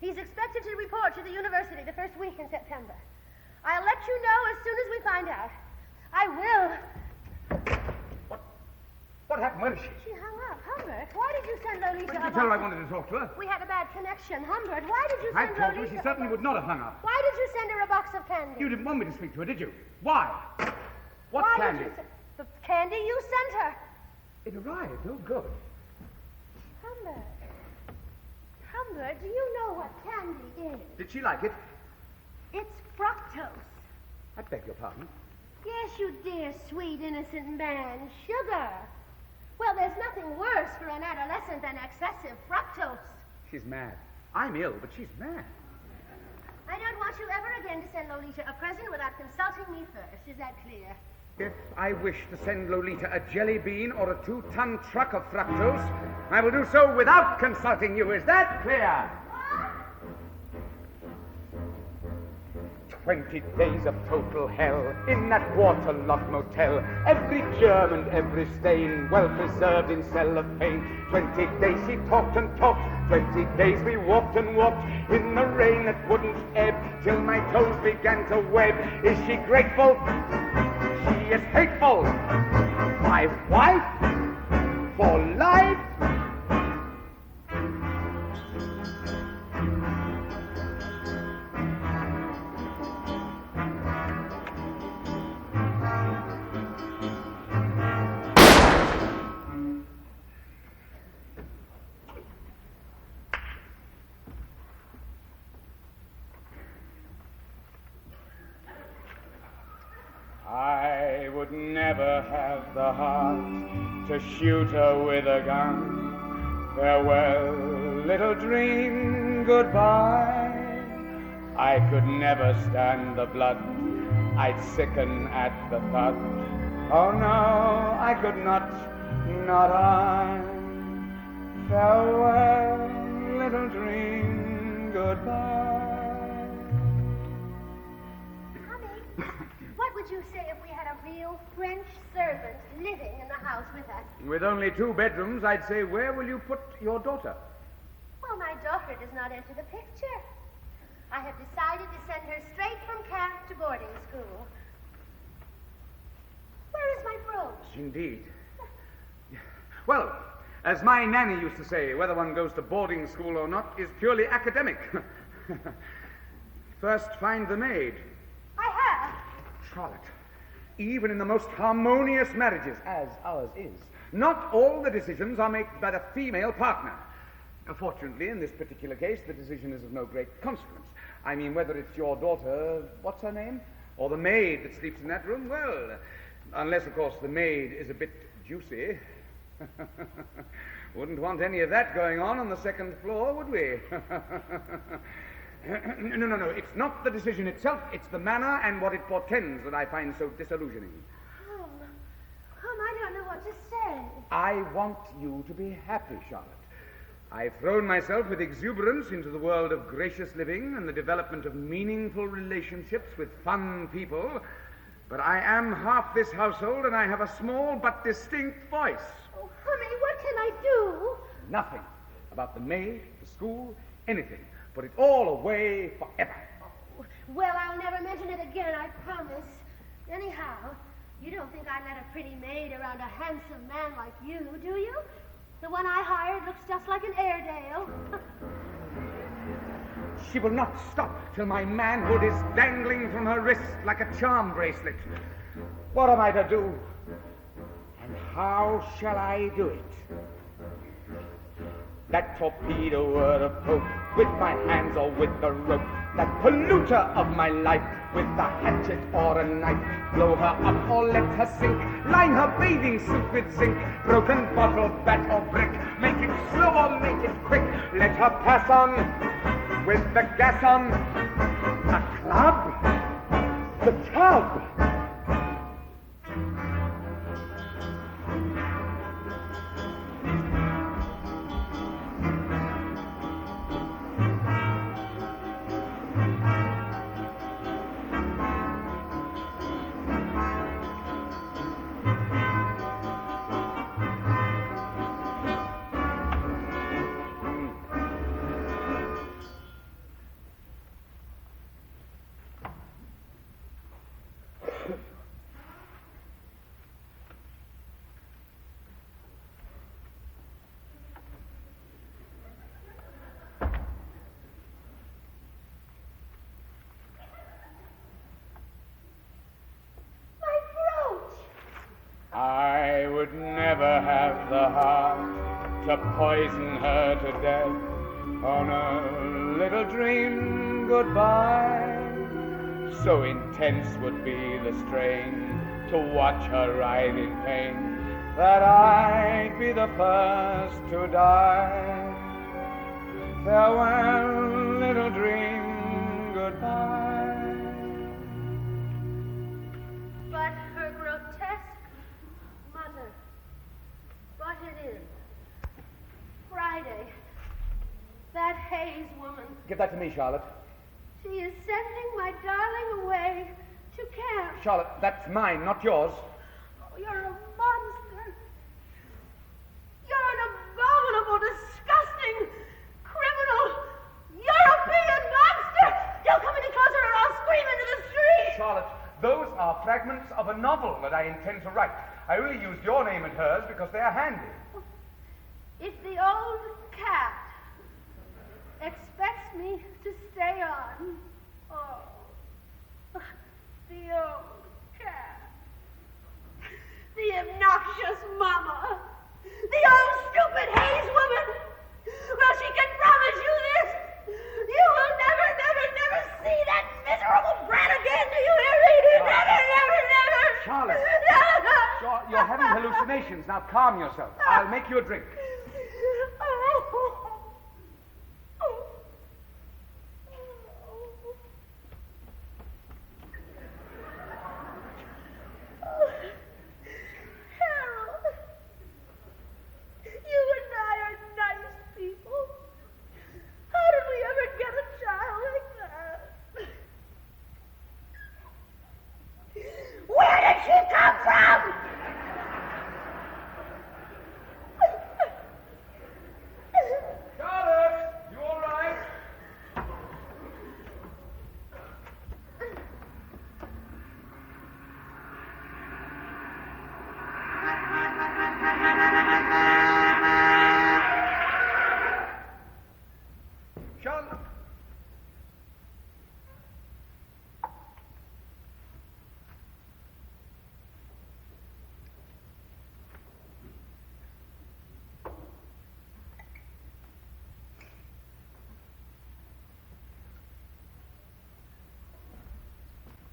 He's expected to report to the university the first week in September. I'll let you know as soon as we find out. I will. What happened? Where is she? She hung up. Humbert, why did you send Lolita When did a you tell her I box? wanted to talk to her? We had a bad connection. Humbert, why did you I send told Lolita? her she certainly would not have hung up. Why did you send her a box of candy? You didn't want me to speak to her, did you? Why? What Why candy? Did you the candy you sent her. It arrived. Oh, good. Humbert, do you know what candy is? Did she like it? It's fructose. I beg your pardon. Yes, you dear, sweet, innocent man. Sugar. Well, there's nothing worse for an adolescent than excessive fructose. She's mad. I'm ill, but she's mad. I don't want you ever again to send Lolita a present without consulting me first. Is that clear? If I wish to send Lolita a jelly bean or a 2-ton truck of fructose, I will do so without consulting you. Is that clear? 20 days of total hell in that waterlogged motel. Every germ and every stain well preserved in cellophane. 20 days she talked and talked. 20 days we walked and walked in the rain that wouldn't ebb till my toes began to web. Is she grateful? She is hateful. My wife for life. I would never have the heart to shoot her with a gun. Farewell, little dream, goodbye. I could never stand the blood. I'd sicken at the thought. Oh no, I could not I. Farewell, little dream, goodbye. What would you say if we had a real French servant living in the house with us? With only 2 bedrooms, I'd say, where will you put your daughter? Well, my daughter does not enter the picture. I have decided to send her straight from camp to boarding school. Where is my brooch? Indeed. Well, as my nanny used to say, whether one goes to boarding school or not is purely academic. First, find the maid. I have. Charlotte, even in the most harmonious marriages, as ours is, not all the decisions are made by the female partner. Fortunately, in this particular case, the decision is of no great consequence. I mean, whether it's your daughter, what's her name, or the maid that sleeps in that room, well, unless, of course, the maid is a bit juicy. Wouldn't want any of that going on the 2nd floor, would we? No, it's not the decision itself, it's the manner and what it portends that I find so disillusioning. I don't know what to say. I want you to be happy, Charlotte. I've thrown myself with exuberance into the world of gracious living and the development of meaningful relationships with fun people, but I am half this household and I have a small but distinct voice. Oh, honey, what can I do? Nothing about the maid, the school, anything. Put it all away forever. Oh, well, I'll never mention it again, I promise. Anyhow, you don't think I'd let a pretty maid around a handsome man like you, do you? The one I hired looks just like an Airedale. She will not stop till my manhood is dangling from her wrist like a charm bracelet. What am I to do? And how shall I do it? That torpedo or a poke, with my hands or with the rope, that polluter of my life, with a hatchet or a knife, blow her up or let her sink, line her bathing suit with zinc, broken bottle, bat or brick, make it slow or make it quick, let her pass on with the gas on. A club? The tub? I would never have the heart to poison her to death. On a little dream goodbye. So intense would be the strain to watch her writhe in pain that I'd be the first to die. Farewell, little dream, goodbye. But her grotesque mother, what it is. Friday, that Haze woman. Give that to me, Charlotte. She is sending my darling away to camp. Charlotte, that's mine, not yours. Oh, you're a monster. You're an abominable, disgusting, criminal, European monster. Don't come any closer or I'll scream into the street. Charlotte, those are fragments of a novel that I intend to write. I only used your name and hers because they are handy. If the old cat expects me to stay on, oh, the old cat, the obnoxious mama, the old stupid Haze woman. Well, she can promise you this. You will never, never, never see that miserable brat again. Do you hear me? Never, never, never. Charlotte, you're having hallucinations. Now calm yourself. I'll make you a drink.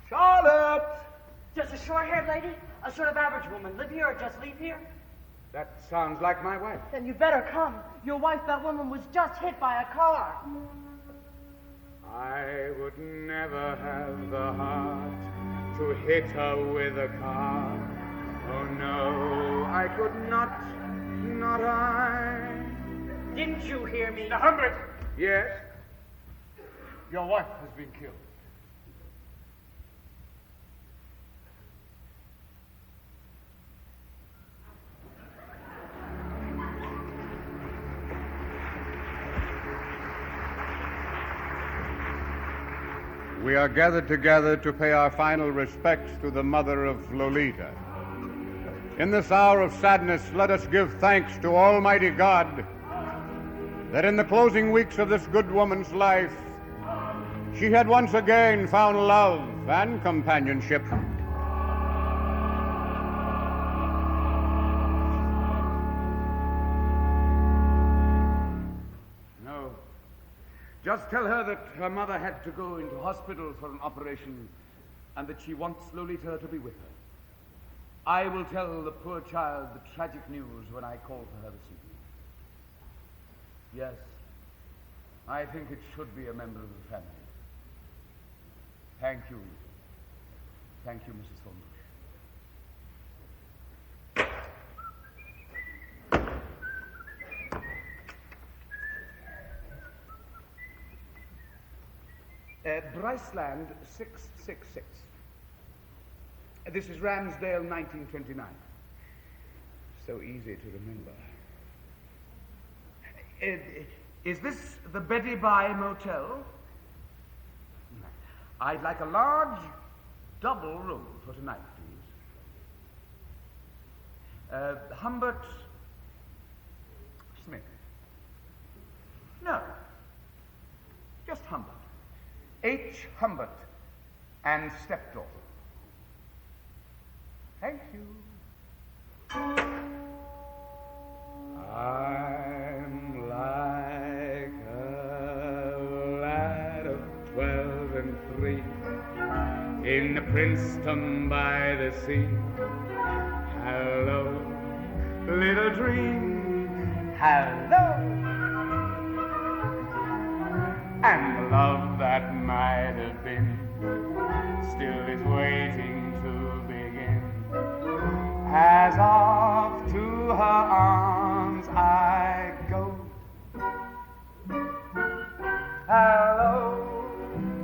Charlotte! Just a short-haired lady? A sort of average woman. Live here or just leave here? That sounds like my wife. Then you better come. Your wife, that woman, was just hit by a car. I would never have the heart to hit her with a car. Oh no, I could not I. Didn't you hear me? Mr. Humbert, Yes? your wife has been killed. We are gathered together to pay our final respects to the mother of Lolita. In this hour of sadness, let us give thanks to Almighty God that in the closing weeks of this good woman's life, she had once again found love and companionship. No. Just tell her that her mother had to go into hospital for an operation and that she wants Lolita to be with her. I will tell the poor child the tragic news when I call for her this evening. Yes, I think it should be a member of the family. Thank you. Thank you, Mrs. Thornbush. Bryceland 666. This is Ramsdale 1929. So easy to remember. Is this the Betty Bye Motel? I'd like a large double room for tonight, please. Humbert Smith. No, just Humbert. H. Humbert and stepdaughter. Thank you. I'm like a lad of 12 and 3 in Princeton by the sea. Hello, little dream. Hello. And the love that might have been still is waiting to begin. As off to her arms I go. Hello,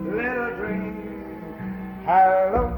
little dream. Hello.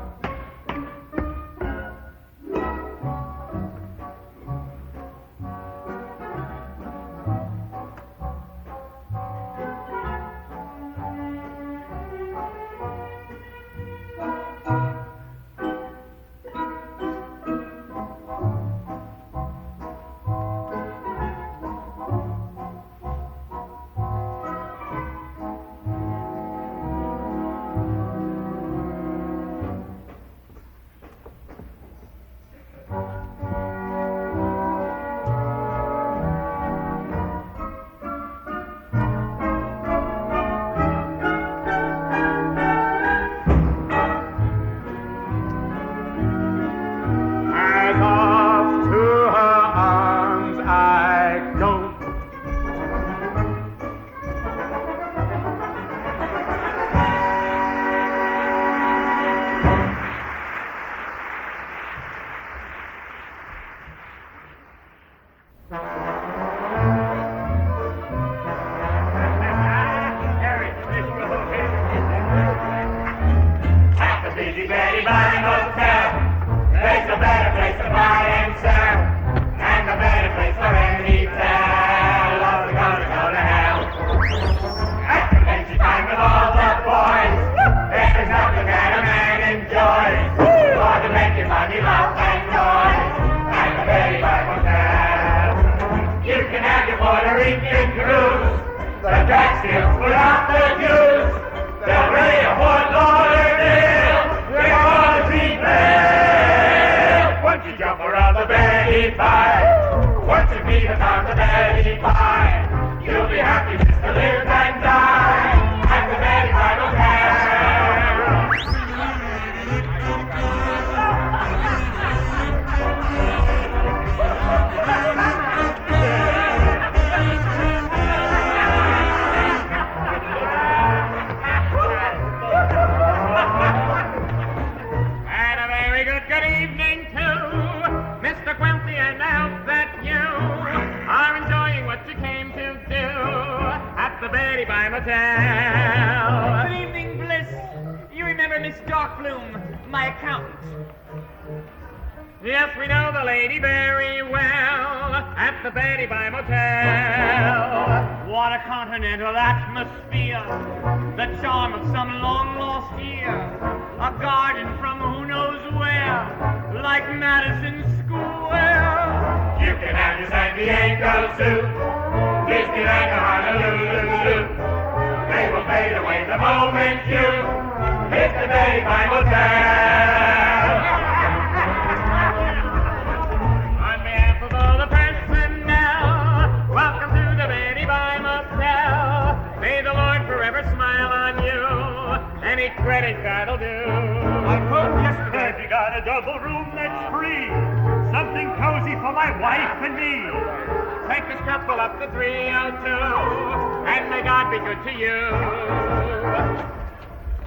Take this couple up to 302. and may God be good to you.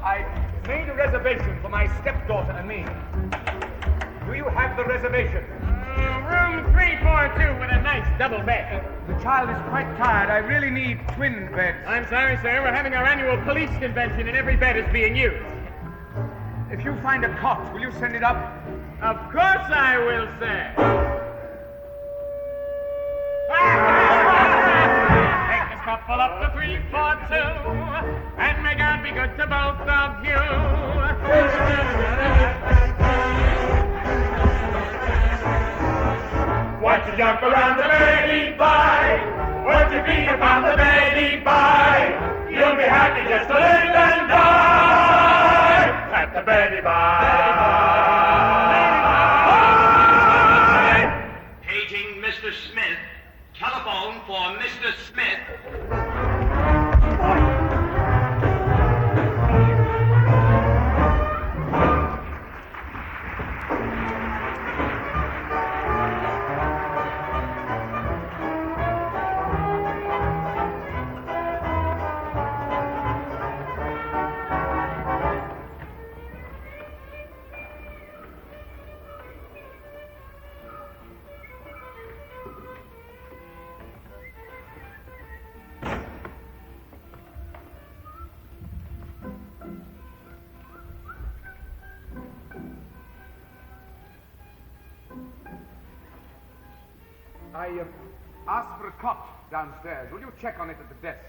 I made a reservation for my stepdaughter and me. Do you have the reservation? Room 342 with a nice double bed. The child is quite tired. I really need twin beds. I'm sorry, sir. We're having our annual police convention and every bed is being used. If you find a cot, will you send it up? Of course I will, sir. Take this couple up to 342, and may God be good to both of you. Won't you jump around the baby bye? Won't you be upon the baby bye? You'll be happy just to live and die at the baby bye. Paging Mr. Smith. Telephone for Mr. Smith. I asked for a cot downstairs. Will you check on it at the desk?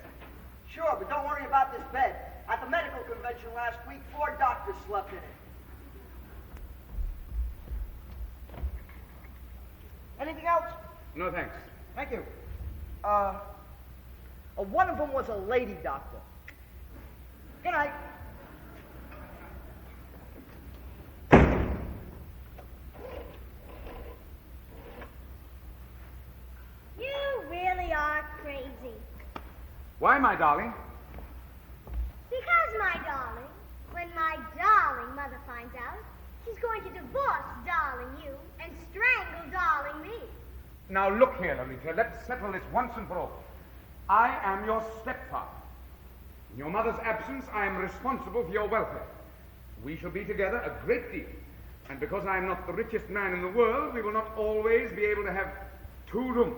Sure, but don't worry about this bed. At the medical convention last week, 4 doctors slept in it. Anything else? No, thanks. Thank you. One of them was a lady doctor. Good night. You really are crazy. Why, my darling? Because, my darling, when my darling mother finds out, she's going to divorce darling you and strangle darling me. Now, look here, Lolita. Let's settle this once and for all. I am your stepfather. In your mother's absence, I am responsible for your welfare. We shall be together a great deal. And because I am not the richest man in the world, we will not always be able to have 2 rooms.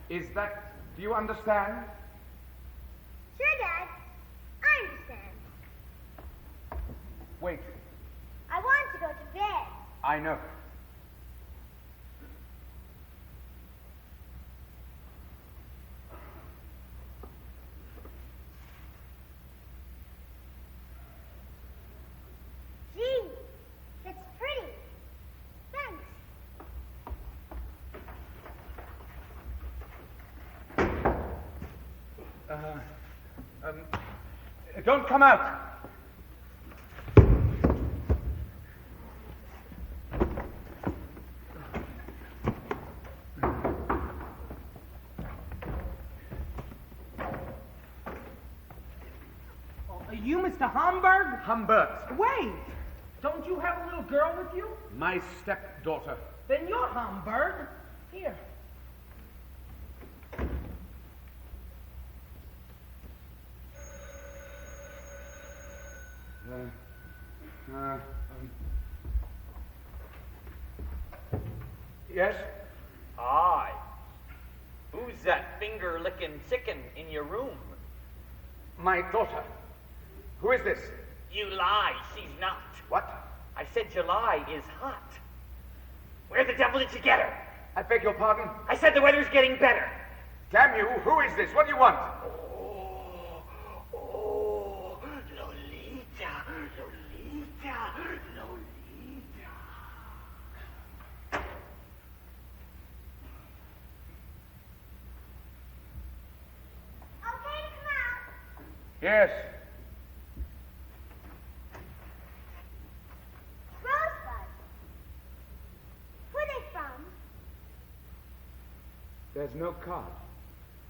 Do you understand? Sure, Dad. I understand. Wait. I want to go to bed. I know. Gee, it's pretty. Thanks. Don't come out. Are you Mr. Humbert? Humbert, Wait! Don't you have a little girl with you? my stepdaughter. Then you're Humbert. Here. Yes? Aye. Who's that finger-licking chicken in your room? My daughter. Who is this? You lie, she's not. What? I said July is hot. Where the devil did you get her? I beg your pardon? I said the weather's getting better. Damn you, who is this? What do you want? Oh, Lolita, Lolita, Lolita. Okay to come out? Yes. Rosebud. Who are they from? There's no card.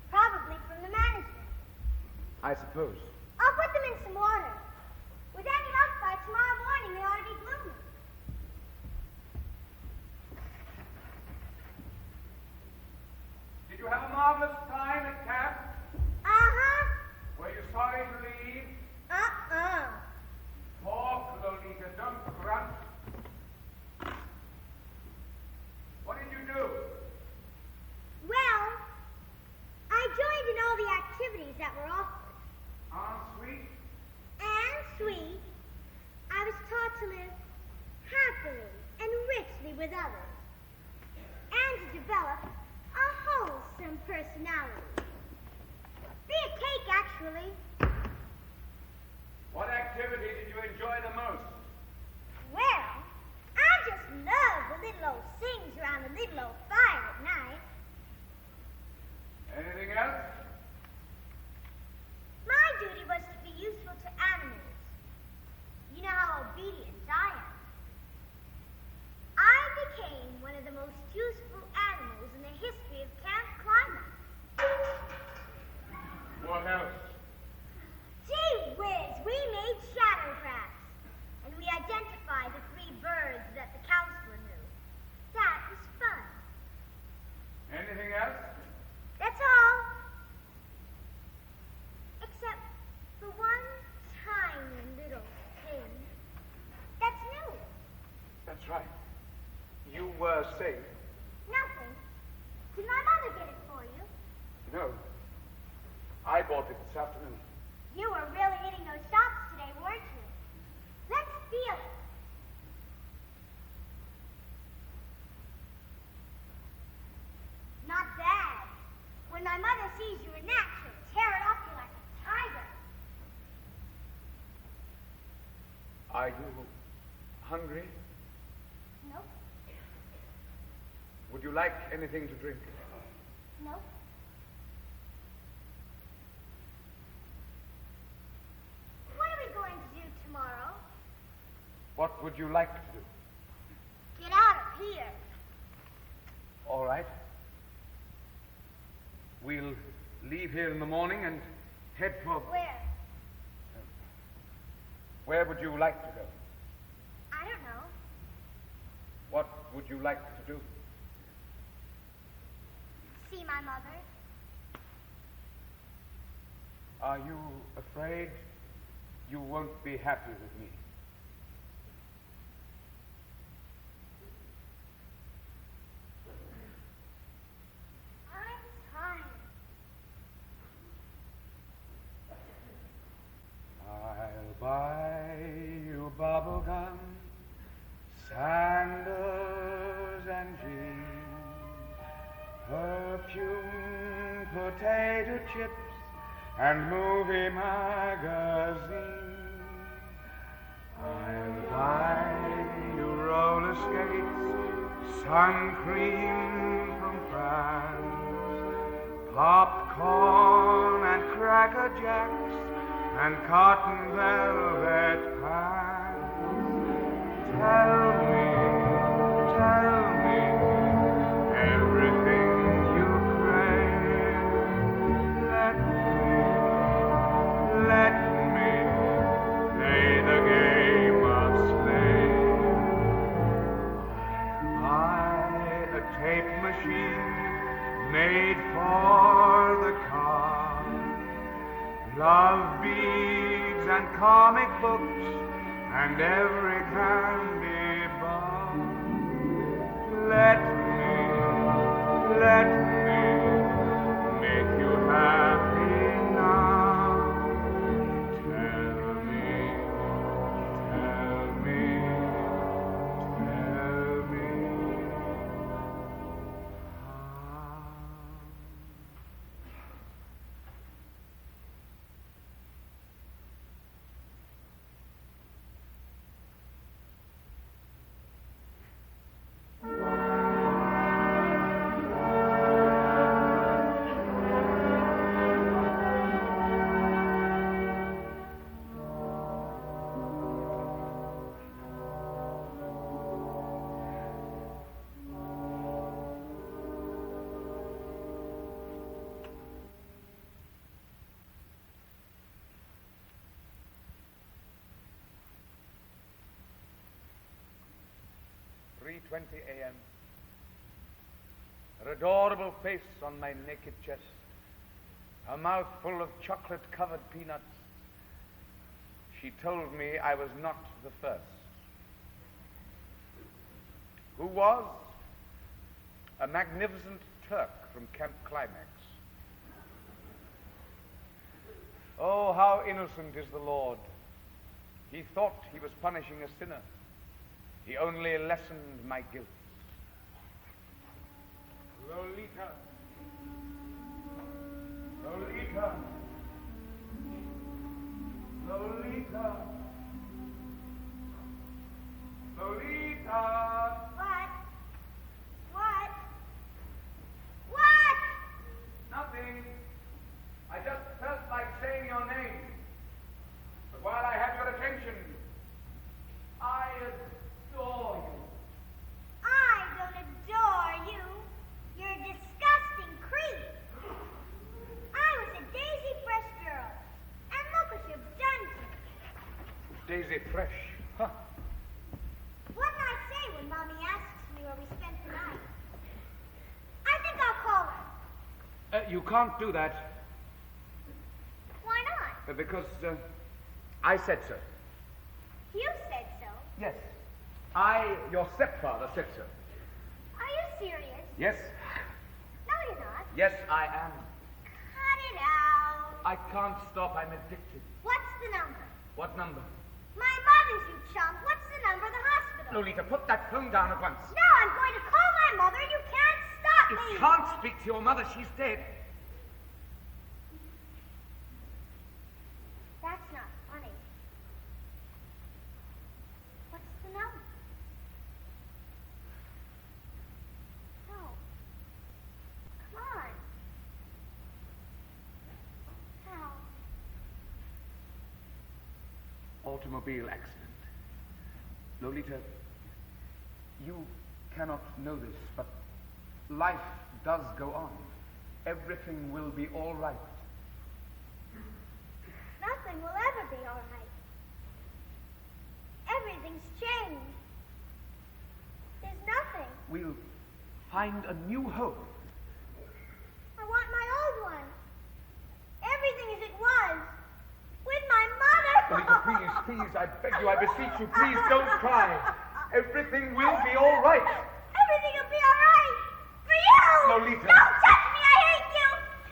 Probably from the management. I suppose. I'll put them in some water. With any luck, by tomorrow morning, they ought to be blooming. Did you have a marvelous time at camp? Uh-huh. things around a little old fire at night. Anything else? My duty was to be useful to animals. You know how obedient I am. I became one of the most useful animals in the history of Camp Climax. What else? Gee whiz, we made shadow traps. And we identified the 3 birds that the counselor knew. That was fun. Anything else? That's all. Except for one tiny little thing. That's new. That's right. You were saved. Nothing. Did my mother get it for you? No. I bought it this afternoon. You were really hitting those shots today, weren't you? Let's feel it. Not bad. When my mother sees you in that, she'll tear it off you like a tiger. Are you hungry? Nope. Would you like anything to drink? Nope. What are we going to do tomorrow? What would you like to do? Get out of here. All right. We'll leave here in the morning and head for... Where? Where would you like to go? I don't know. What would you like to do? See my mother. Are you afraid you won't be happy with me? I'm tired. I'll buy you bubble gum, sandals and jeans, perfume, potato chips, and movie magazine. I'll buy you roller skates, sun cream from France, popcorn and Cracker Jacks, and cotton velvet pants. Tell me everything you crave. Let me play the game of slave. I'll buy a tape machine made for the car, love beads and comic books and every candy bar. Let me make you happy now. Tell me a.m. Her adorable face on my naked chest, a mouth full of chocolate-covered peanuts. She told me I was not the first. Who was? A magnificent Turk from Camp Climax. Oh, how innocent is the Lord. He thought he was punishing a sinner. He only lessened my guilt. Lolita. Lolita. Lolita. Lolita. What? is it fresh? Huh. What did I say when Mommy asks me where we spent the night? I think I'll call her. You can't do that. Why not? Because I said so. You said so. Yes. Your stepfather, said so. Are you serious? Yes. No, you're not. Yes, I am. Cut it out. I can't stop. I'm addicted. What's the number? What number? My mother's, you chump. What's the number of the hospital? Lolita, put that phone down at once. No, I'm going to call my mother. You can't stop You me. can't speak to your mother. She's dead. That's not funny. What's the number? No. Come on. How? Automobile accident. Lolita, you cannot know this, but life does go on. Everything will be all right. Nothing will ever be all right. Everything's changed. There's nothing. We'll find a new home. I want my old one. Everything as it was. With my mother. Lolita, please, I beg you, I beseech you, please don't cry. Everything will be all right. Everything will be all right. For you. Lolita. Don't touch me. I hate you.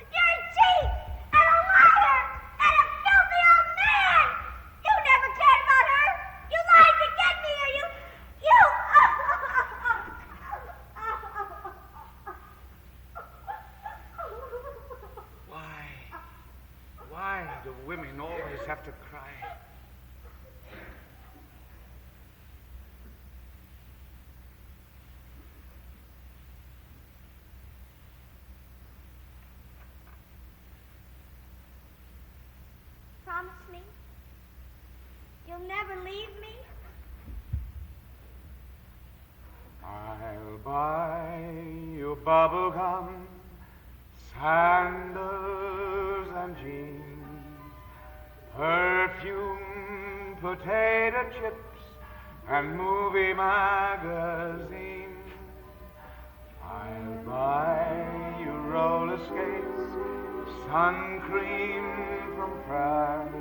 You're a cheat and a liar and a filthy old man. You never cared about her. You lied to get me here. You. Why do women always have to cry? Promise me you'll never leave me. I'll buy you bubble gum, sandals and jeans, perfume, potato chips, and movie magazines. I'll buy you roller skates, sun cream from France,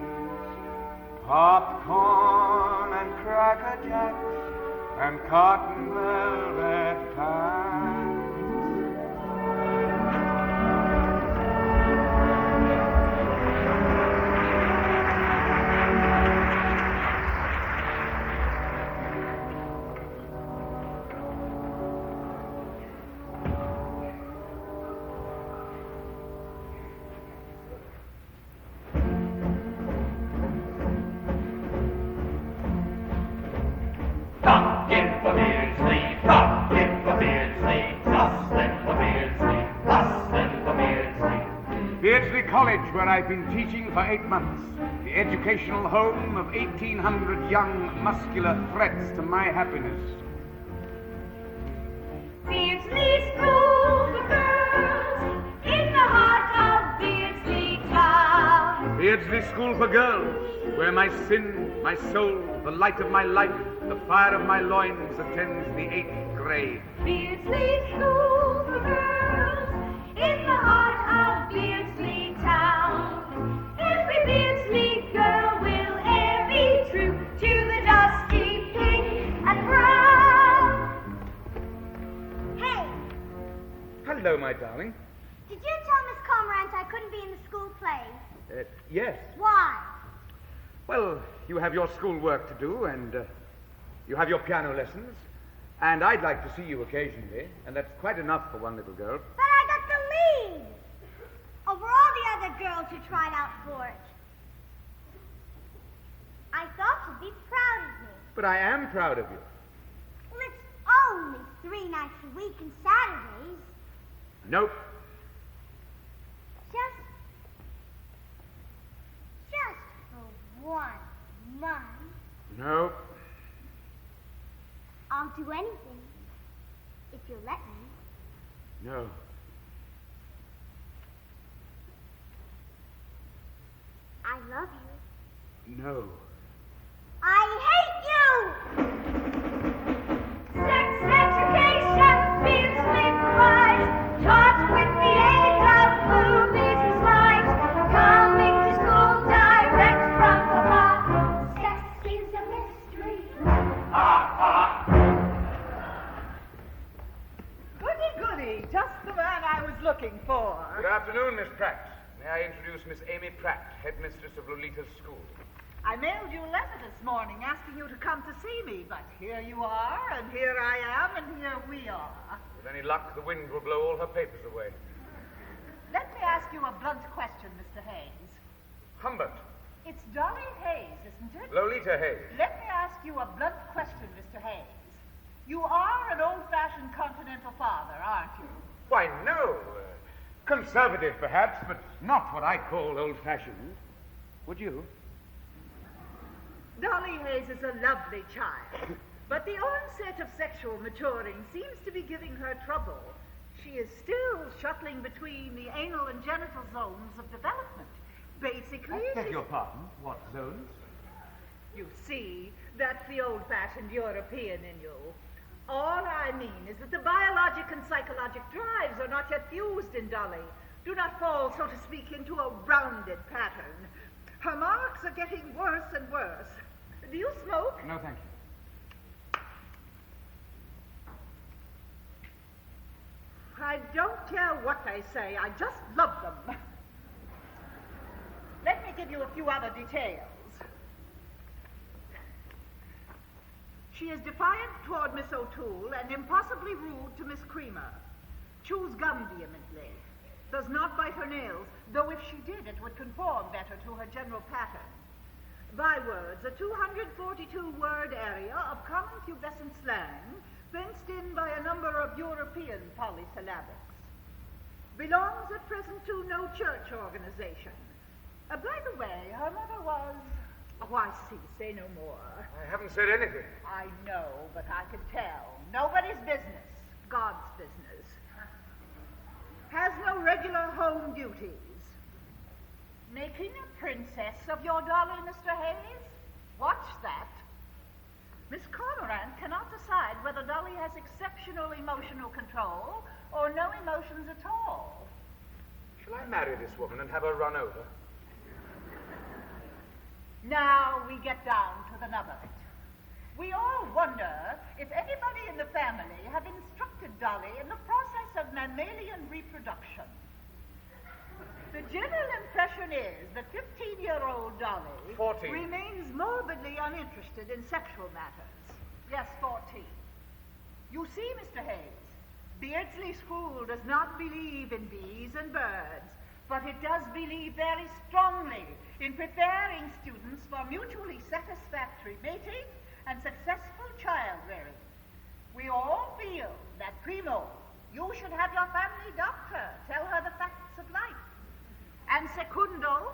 popcorn and Cracker Jacks, and cotton velvet pants. College, where I've been teaching for 8 months, the educational home of 1,800 young, muscular threats to my happiness. Beardsley School for Girls, in the heart of Beardsley Town. Beardsley School for Girls, where my sin, my soul, the light of my life, the fire of my loins attends the 8th grade. Beardsley School for Girls, in the heart of Beardsley Town. Every Beardsley girl will e'er be true to the dusty pink and brown. Hey, Hello, my darling. did you tell Miss Cormorant I couldn't be in the school play? Yes. Why? Well, you have your school work to do, and you have your piano lessons, and I'd like to see you occasionally, and that's quite enough for one little girl. But I got the lead over all the other girls who tried out for it. I thought you'd be proud of me. But I am proud of you. Well, it's only 3 nights a week and Saturdays. Nope. Just for 1 month. Nope. I'll do anything if you'll let me. No. I love you. No. I hate you! Sex education fills with pride, taught with the aid of movies and slides, coming to school direct from above. Sex is a mystery. Goody, goody, just the man I was looking for. Good afternoon, Miss Pratt. May I introduce Miss Amy Pratt, headmistress of Lolita's school? I mailed you a letter this morning asking you to come to see me, but here you are, and here I am, and here we are. With any luck, the wind will blow all her papers away. Let me ask you a blunt question, Mr. Haze. Humbert. It's Dolly Haze, isn't it? Lolita Haze. Let me ask you a blunt question, Mr. Haze. You are an old-fashioned continental father, aren't you? Why, no. Conservative, perhaps, but not what I call old-fashioned. Would you? Dolly Haze is a lovely child, but the onset of sexual maturing seems to be giving her trouble. She is still shuttling between the anal and genital zones of development. Basically, I beg your pardon. What zones? You see, that's the old-fashioned European in you. All I mean is that the biologic and psychologic drives are not yet fused in Dolly. Do not fall, so to speak, into a rounded pattern. Her marks are getting worse and worse. Do you smoke? No, thank you. I don't care what they say. I just love them. Let me give you a few other details. She is defiant toward Miss O'Toole and impossibly rude to Miss Creamer. Chews gum vehemently. Does not bite her nails, though if she did, it would conform better to her general pattern. Bywords, a 242-word area of common pubescent slang, fenced in by a number of European polysyllabics. Belongs at present to no church organization. By the way, her mother was... Oh, I see. Say no more. I haven't said anything. I know, but I can tell. Nobody's business. God's business. Has no regular home duties. Making a princess of your dolly, Mr. Haze? Watch that. Miss Cormorant cannot decide whether Dolly has exceptional emotional control or no emotions at all. Shall I marry this woman and have her run over? Now we get down to the nub of it. We all wonder if anybody in the family have instructed Dolly in the process of mammalian reproduction. The general impression is that 15-year-old Dolly 14. Remains morbidly uninterested in sexual matters. Yes, 14. You see, Mr. Haze, Beardsley School does not believe in bees and birds, but it does believe very strongly in preparing students for mutually satisfactory mating and successful child-rearing. We all feel that, primo, you should have your family doctor tell her the facts of life. And secundo,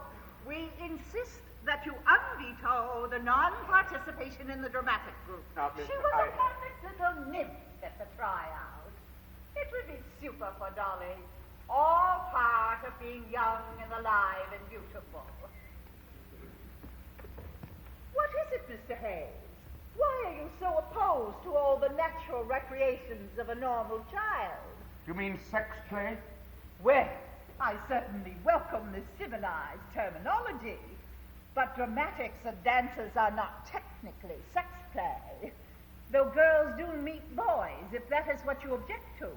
we insist that you unveto the non-participation in the dramatic group. She was a perfect little nymph at the tryout. It would be super for Dolly. All part of being young and alive and beautiful. What is it, Mr. Haze? Why are you so opposed to all the natural recreations of a normal child? You mean sex play? Well, I certainly welcome this civilized terminology, but dramatics and dances are not technically sex play, though girls do meet boys, if that is what you object to.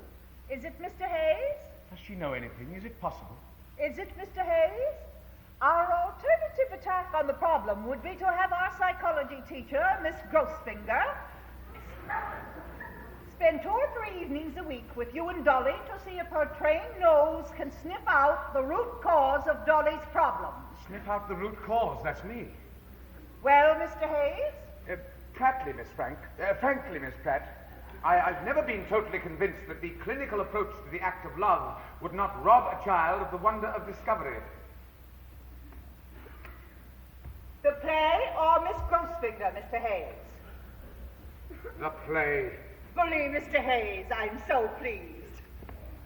Is it, Mr. Haze? Does she know anything? Is it possible? Is it, Mr. Haze? Our alternative attack on the problem would be to have our psychology teacher, Miss Grossfinger, spend 2 or 3 evenings a week with you and Dolly to see if her trained nose can sniff out the root cause of Dolly's problems. Sniff out the root cause, that's me. Well, Mr. Haze? Frankly, Miss Pratt, I've never been totally convinced that the clinical approach to the act of love would not rob a child of the wonder of discovery. The play or Miss Grossfinger, Mr. Haze? The play. Believe Mr. Haze, I'm so pleased.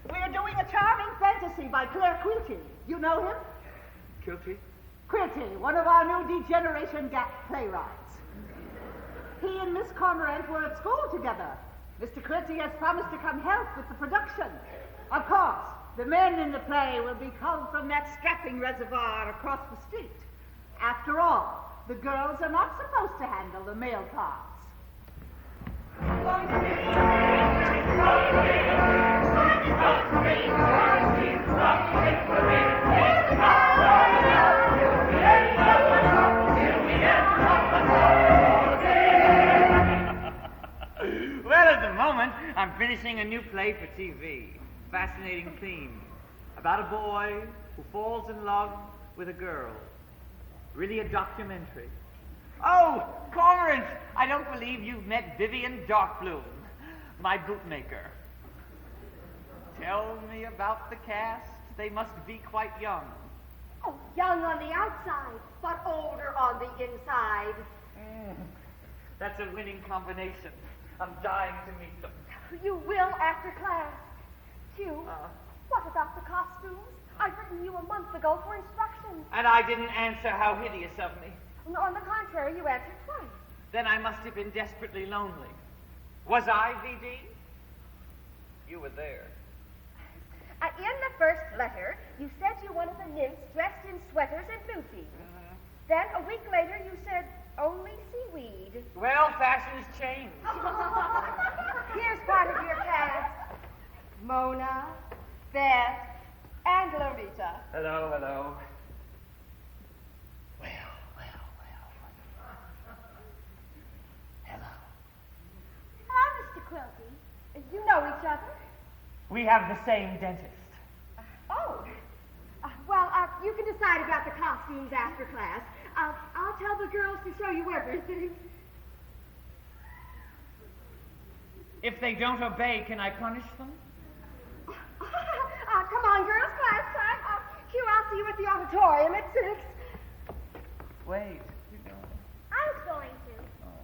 We're doing a charming fantasy by Clare Quilty. You know him? Quilty? Quilty, one of our new Degeneration Gap playwrights. He and Miss Cormorant were at school together. Mr. Quilty has promised to come help with the production. Of course, the men in the play will be culled from that strapping reservoir across the street. After all, the girls are not supposed to handle the male parts. Well, at the moment, I'm finishing a new play for TV. Fascinating theme. About a boy who falls in love with a girl. Really a documentary. Oh, Cormorant, I don't believe you've met Vivian Darkbloom, my bootmaker. Tell me about the cast. They must be quite young. Oh, young on the outside, but older on the inside. That's a winning combination. I'm dying to meet them. You will after class. Hugh, what about the costumes? I've written you a month ago for instructions. And I didn't answer how hideous of me. No, on the contrary, you answered twice. Then I must have been desperately lonely. Was I, V.D.? You were there. In the first letter, you said you wanted the nymphs dressed in sweaters and blue jeans. Then, a week later, you said only seaweed. Well, fashions change. Here's part of your cast. Mona, Beth, and Lolita. Hello, hello. Well. Hello. Hello, Mr. Quilty. You know each other? We have the same dentist. Oh. You can decide about the costumes after class. I'll tell the girls to show you everything. If they don't obey, can I punish them? Come on, girls, class time. Hugh, I'll see you at the auditorium at 6. Wait, you don't. I was going to. Oh.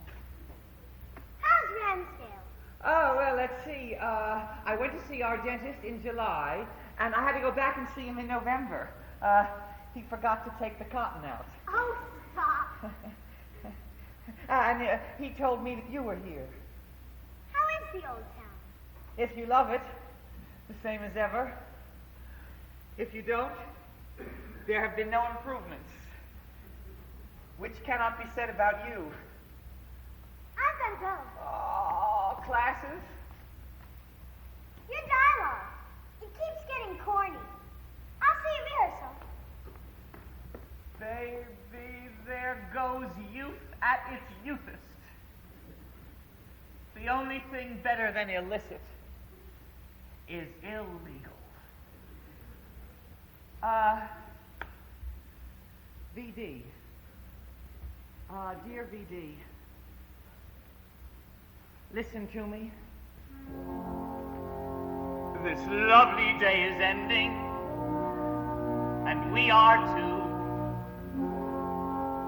How's Ramsdale? Oh, well, let's see. I went to see our dentist in July, and I had to go back and see him in November. He forgot to take the cotton out. Oh, stop. And he told me that you were here. How is the old town? If you love it, the same as ever. If you don't, there have been no improvements. Which cannot be said about you. I'm gonna go. Oh, classes? Your dialogue. It keeps getting corny. I'll see you rehearsal. Baby, there goes youth at its youthest. The only thing better than illicit is illegal. V.D. Dear V.D., listen to me. This lovely day is ending, and we are too.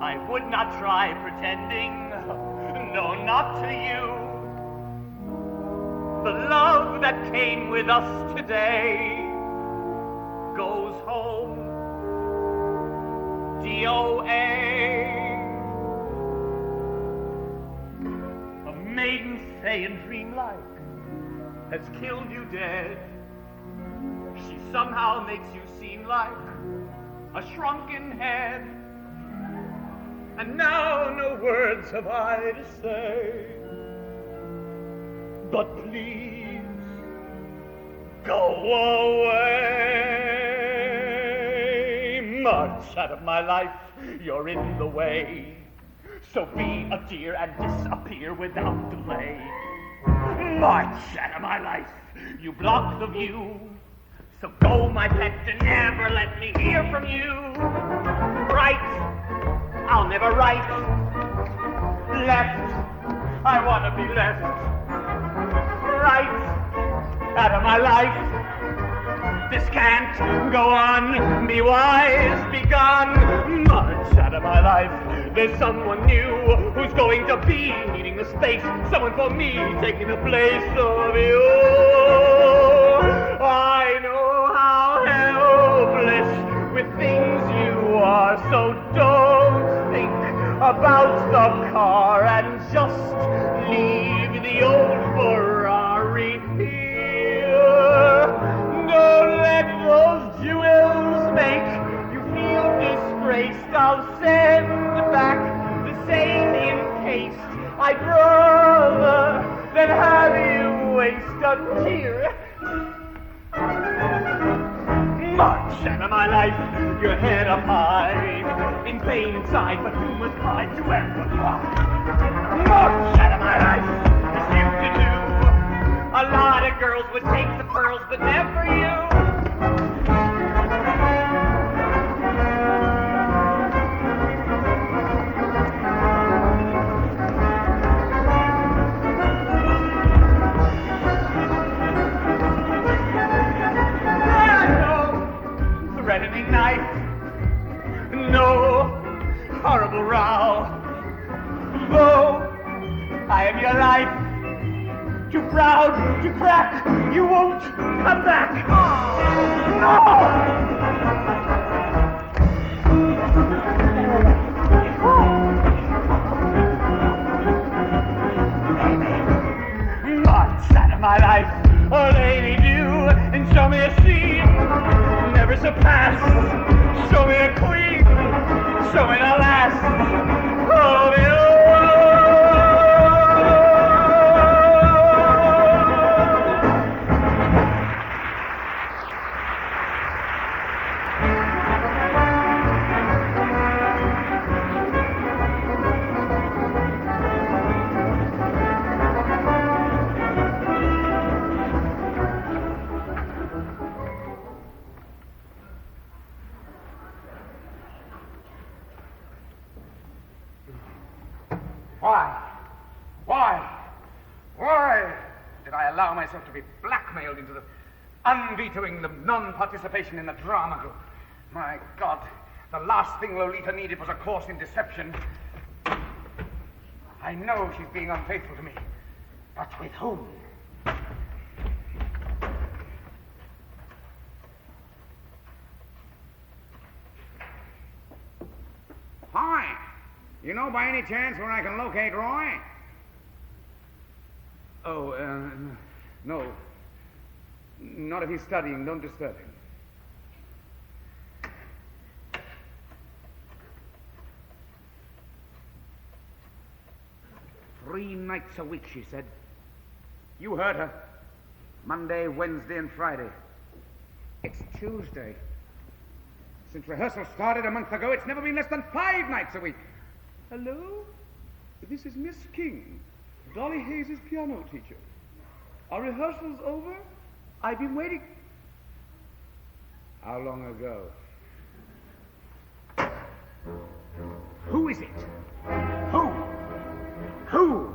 I would not try pretending, no, not to you. The love that came with us today goes home. DOA. A maiden Fay dreamlike has killed you dead. She somehow makes you seem like a shrunken head. And now no words have I to say, but please go away. March out of my life, you're in the way. So be a dear and disappear without delay. March out of my life, you block the view. So go, my pet, and never let me hear from you. Right, I'll never write. Left, I want to be left. Right, out of my life. This can't go on. Be wise, be gone. March out of my life. There's someone new who's going to be needing the space. Someone for me taking the place of you. I know how helpless with things you are, so don't think about the car and just March out of my life, your head up high, in pain inside, but who must hide to amplify? March out of my life, as you to do. A lot of girls would take the pearls, but never you. Threatening knife, no horrible row. Though I am your life, too proud to crack, you won't come back. No! March out of my life, oh lady, do, and show me a scene never surpassed. Show me a queen, show me a lass. Oh, Why did I allow myself to be blackmailed into the unvetoing the non-participation in the drama group? My God, the last thing Lolita needed was a course in deception. I know she's being unfaithful to me, but with whom? Hi. You know by any chance where I can locate Roy? Oh, no. Not if he's studying. Don't disturb him. 3 nights a week, she said. You heard her. Monday, Wednesday, and Friday. It's Tuesday. Since rehearsal started a month ago, it's never been less than 5 nights a week. Hello? This is Miss King, Dolly Haze's piano teacher. Are rehearsals over? I've been waiting. How long ago? Who is it? Who?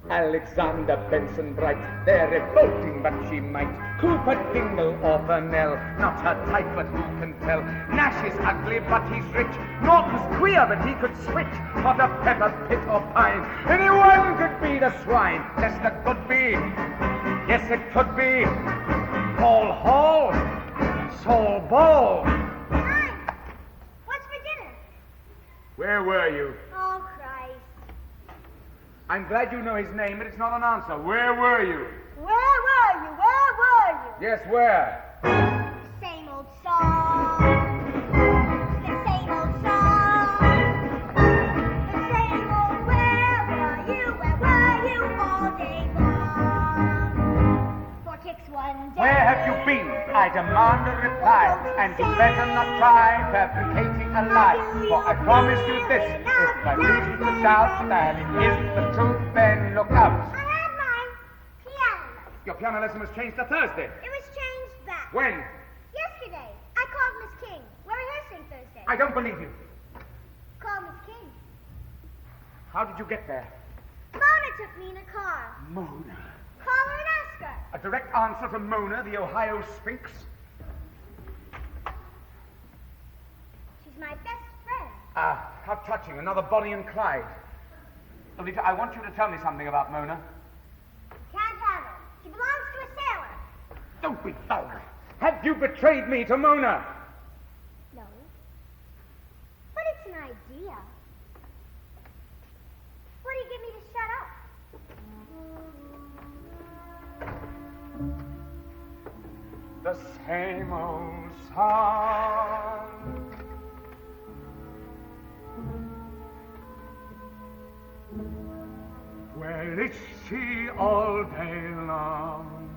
Alexander Benson Bright, they're revolting, but she might. Cooper Dingle or Burnell, not her type, but who can tell? Nash is ugly, but he's rich. Norton's queer, but he could switch. Potter, Pepper, Pitt, or Pine. Anyone could be the swine. Lester could be. Yes, it could be. Paul Hall, Saul Ball. Hi. What's for dinner? Where were you? Oh, Christ. I'm glad you know his name, but it's not an answer. Where were you? Where were you? Where were you? Yes, where? Same old song. The same old song. The same old where were you all day long? 4 kicks one day. Where have you been? I demand a reply, and you better not try fabricating a lie, for I promise you this, if by reason to doubt that it isn't the truth, then look out. I had mine. Piano. Your piano lesson was changed to Thursday. It was changed back. When? Yesterday. I called Miss King. We're rehearsing Thursday. I don't believe you. Call Miss King. How did you get there? Mona took me in a car. Mona. Call her and ask her. A direct answer from Mona, the Ohio Sphinx. She's my best friend. Ah, how touching. Another Bonnie and Clyde. Lolita, I want you to tell me something about Mona. Can't have her. She belongs to a sailor. Don't be vulgar. Have you betrayed me to Mona? No. But it's an idea. What do you give me to shut up? The same old song. Where is she all day long?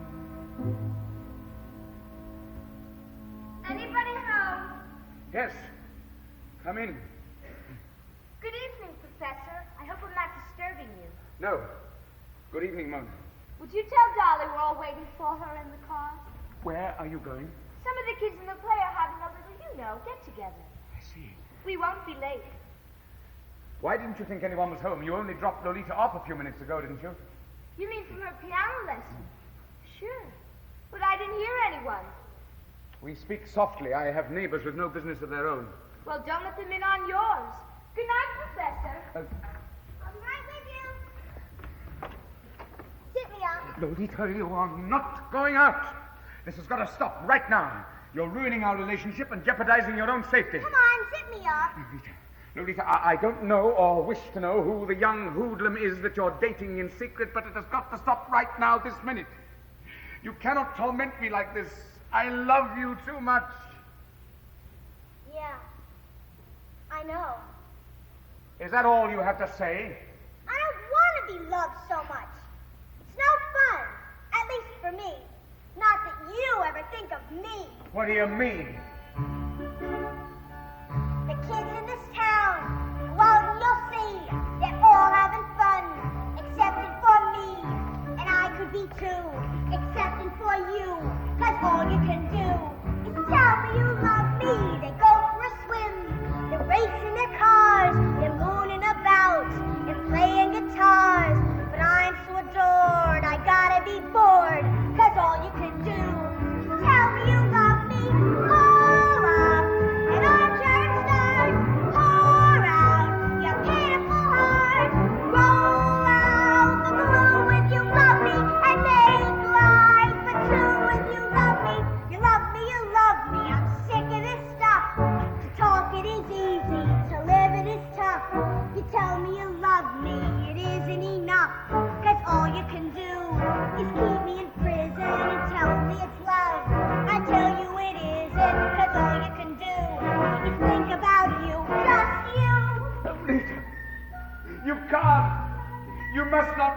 Yes. Come in. Good evening, Professor. I hope I'm not disturbing you. No. Good evening, Mona. Would you tell Dolly we're all waiting for her in the car? Where are you going? Some of the kids in the play are having a little, get-together. I see. We won't be late. Why didn't you think anyone was home? You only dropped Lolita off a few minutes ago, didn't you? You mean from her piano lesson? Sure. But I didn't hear anyone. We speak softly. I have neighbors with no business of their own. Well, don't let them in on yours. Good night, Professor. I'll be right with you. Sit me up. Lolita, you are not going out. This has got to stop right now. You're ruining our relationship and jeopardizing your own safety. Come on, sit me up. Lolita, I don't know or wish to know who the young hoodlum is that you're dating in secret, but it has got to stop right now, this minute. You cannot torment me like this. I love you too much. Yeah, I know. Is that all you have to say? I don't want to be loved so much. It's no fun, at least for me. Not that you ever think of me. What do you mean? The kids in this town, well, you'll see, they're all having fun, excepting for me. And I could be too, excepting for you, 'cause all you can do is tell me you love me. They go for a swim, they're racing their cars, they're mooning about, and playing guitars. But I'm so adored, I gotta be bored, 'cause all you can do is tell me you love me. All up, and our church starts. Pour out your pitiful heart. Roll out the blue if you love me, and make life a true if you love me. You love me, you love me. I'm sick of this stuff. To talk it is easy, to live it is tough. You tell me you love me, it isn't enough. 'Cause all you can do is keep me in prison and tell me it's love. I tell you it isn't, 'cause all you can do is think about you, just you. Lolita, you can't. You must not.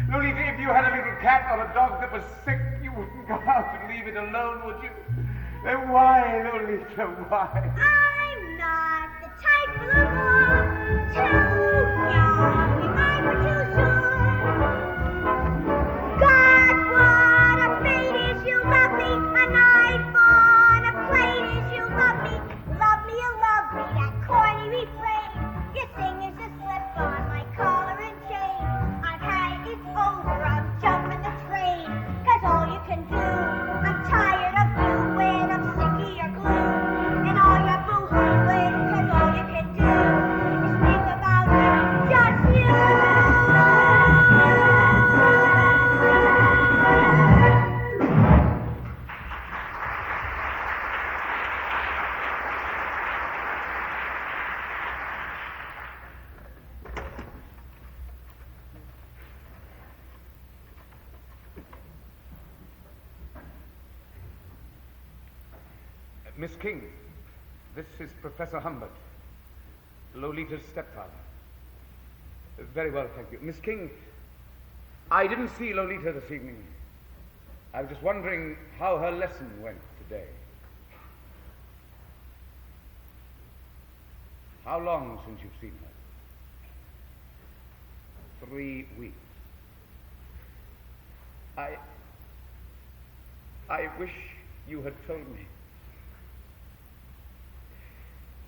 Lolita, if you had a little cat or a dog that was sick, you wouldn't go out and leave it alone, would you? Then why, Lolita, why? I'm not the type for love too young. You might be too soon. God, what a fate is you love me. A knife on a plate is you love me. Love me, you love me. That corny refrain you sing is a slip on my collar and chain. I've had it, it's over. I'm jumping the train. 'Cause all you can do, I'm tired of you and I'm sick of your glue and all your boo-hooing. 'Cause all you can do is think about you, just you. Miss King, this is Professor Humbert, Lolita's stepfather. Very well, thank you. Miss King, I didn't see Lolita this evening. I was just wondering how her lesson went today. How long since you've seen her? 3 weeks. I wish you had told me.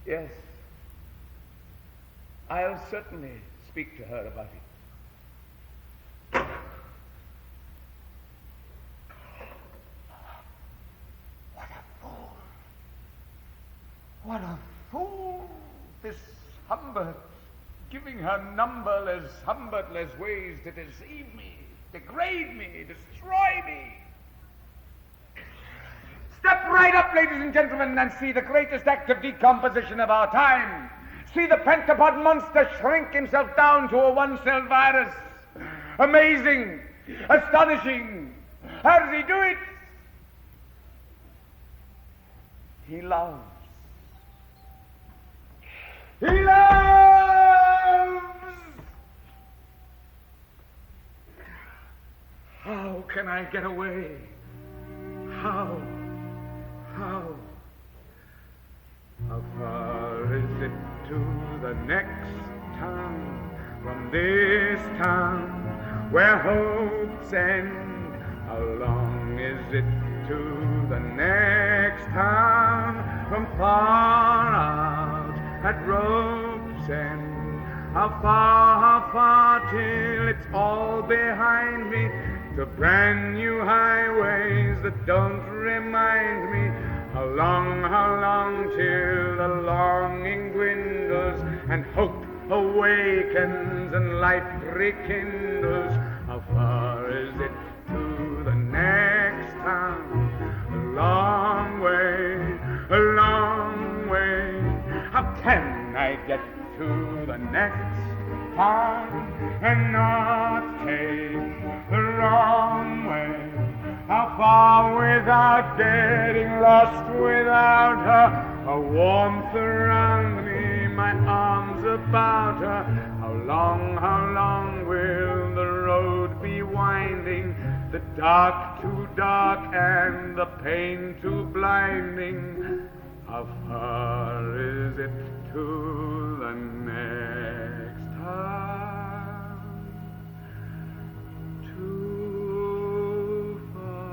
Yes, I'll certainly speak to her about it. What a fool! What a fool! This Humbert, giving her numberless, Humbertless ways to deceive me, degrade me, destroy me. Step right up, ladies and gentlemen, and see the greatest act of decomposition of our time. See the pentapod monster shrink himself down to a one-celled virus. Amazing, astonishing. How does he do it? He loves. He loves! How can I get away? How? next town, from this town where hopes end. How long is it to the next town, from far out at rope's end? How far till it's all behind me, to brand new highways that don't remind me? How long till the longing dwindles and hope awakens and life rekindles? How far is it to the next town? A long way, a long way. How can I get to the next town and not take the wrong way? How far without getting lost without her? A warmth around me, my arms about her. How long will the road be winding? The dark too dark and the pain too blinding. How far is it to the next town? Too far.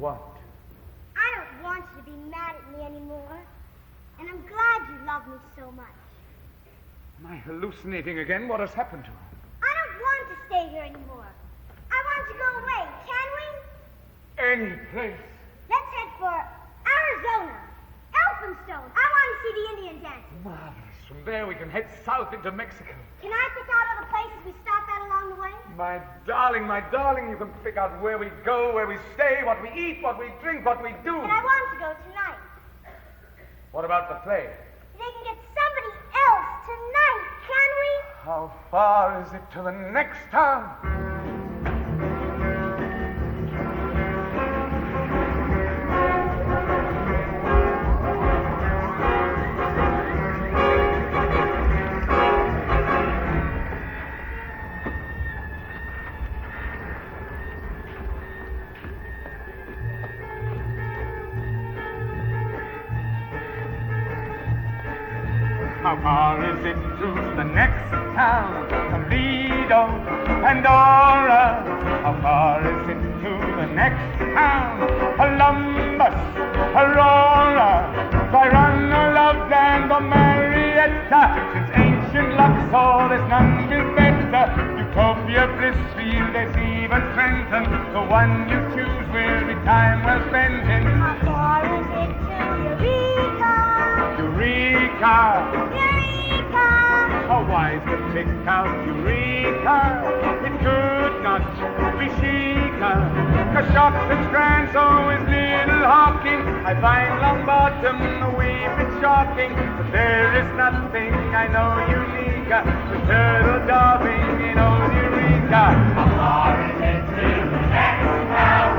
What? I don't want you to be mad at me anymore. And I'm glad you love me so much. Am I hallucinating again? What has happened to her? I don't want to stay here anymore. I want to go away. Can we? Any place. Let's head for Arizona. Elphinstone. I want to see the Indian dance. Marvelous. From there we can head south into Mexico. Can I pick out all the places we stop at along the way? My darling, you can pick out where we go, where we stay, what we eat, what we drink, what we do. And I want to go tonight. What about the play? They can get somebody else tonight, can we? How far is it to the next town? How far is it to the next town? Toledo, Pandora. How far is it to the next town? Columbus, Aurora, Tirana, Loveland, or Marietta. Since ancient Luxor, there's none built better. Utopia, Blissfield, there's even Trenton. The one you choose will be time well spent in. How far is it to Eureka? Eureka! Eureka! How wise to pick out Eureka? It could not be Chica. 'Cause shops and strands, so is Little Hawking. I find Longbottom a wee bit shocking, but there is nothing I know unique with turtle doving in old Eureka. How far is it to the next town?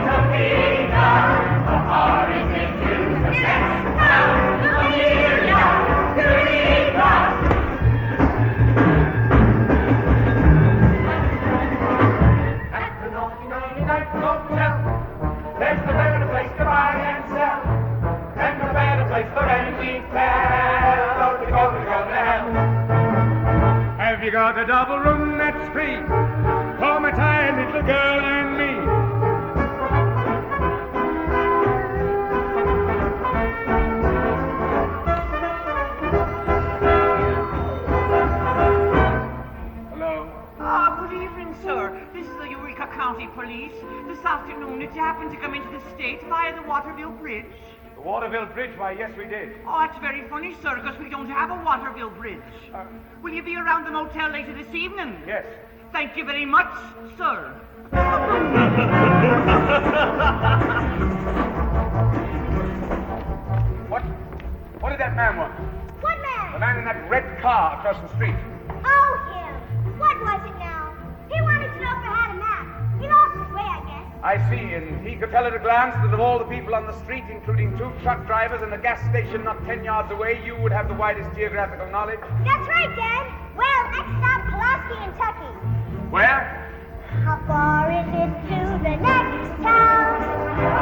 Topeka. How far is it to the next town? Eureka. Eureka. At the Naughty Night Motel, there's no better place to buy and sell, and no better place for any retail. Oh, to go to hell. Have you got a double room that's free for my tired little girl and me? Hello? Good evening, sir. This is the Eureka County Police. This afternoon, did you happen to come into the state via the Waterville Bridge? The Waterville Bridge? Why, yes, we did. Oh, that's very funny, sir, because we don't have a Waterville Bridge. Will you be around the motel later this evening? Yes. Thank you very much, sir. What did that man want? What man? The man in that red car across the street. Oh, him. What was it now? He wanted to know if I had a map. He lost his way, I guess. I see, and he could tell at a glance that of all the people on the street, including 2 truck drivers and a gas station not 10 yards away, you would have the widest geographical knowledge. That's right, Dad. Well, next stop, Pulaski, Kentucky. Where? How far is it to the next town? How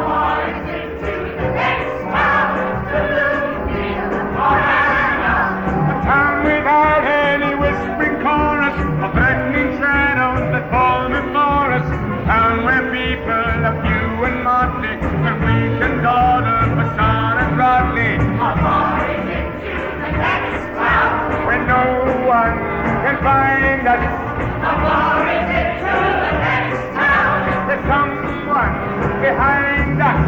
far is it to the next town? To Louisville or Hannah? A town without any whispering chorus of threatening shadows that fall before us. A town where people are few and motley, where weak and daughter, facade and godly. How far is it to the next town? Where no one can find us. How far is it to the next town? There's someone behind us.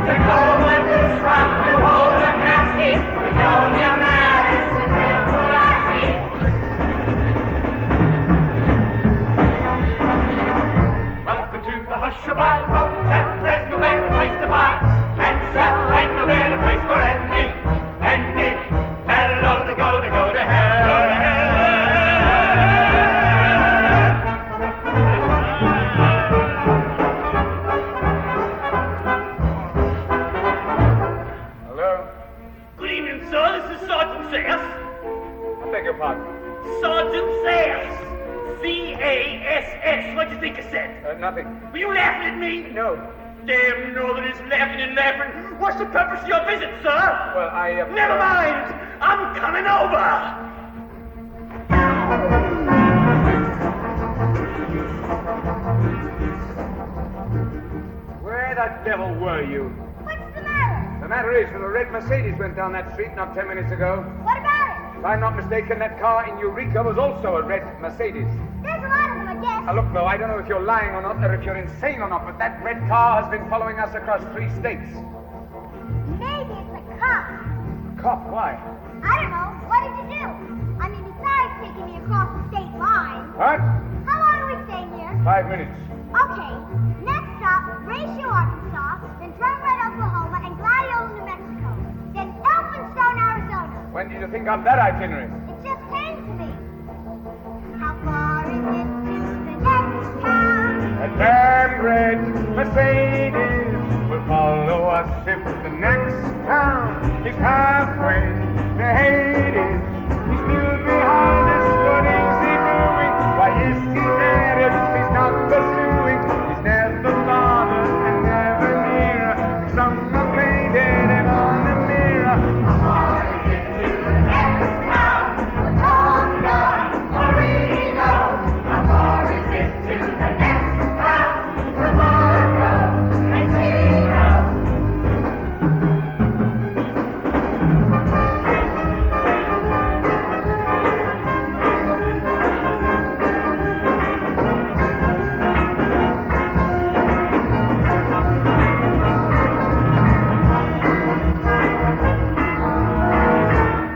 To go and to strut, to hold a casket, to know your manners, to live Pulaski. Welcome to the Hushabye Motel. There's no better place to buy and sell, and no better place for ending. Hello to go to hell. Hello? Good evening, sir. This is Sergeant Sayers. I beg your pardon. Sergeant Sayers. C-A-S-S. What do you think I said? Nothing. Were you laughing at me? No. Damn Northerners laughing and laughing. What's the purpose of your visit, sir? Well, Never mind. I'm coming over. Where the devil were you? What's the matter? The matter is that a red Mercedes went down that street not 10 minutes ago. What about it? If I'm not mistaken, that car in Eureka was also a red Mercedes. There's a lot of them, I guess. Now, look, though, I don't know if you're lying or not, or if you're insane or not, but that red car has been following us across 3 states. Maybe it's a cop. Cop? Why? I don't know. What did you do? I mean, besides taking me across the state line. What? How long are we staying here? 5 minutes. Okay. Next stop, Ratio, Arkansas, then Tryout, Oklahoma, and Gladiolo, New Mexico. Then Elphinstone, Arizona. When did you think up that itinerary? It just came to me. How far is it to the next town? A damn red Mercedes will follow us if the next town is halfway to Hades. He's still behind us, what is he doing? Why is he there if he's not pursuing? He's never farther and never nearer. Someone painted him on the mirror. How far is it to the next town? Tonga or Reno? How far is it to the next town? Roberto and Tino.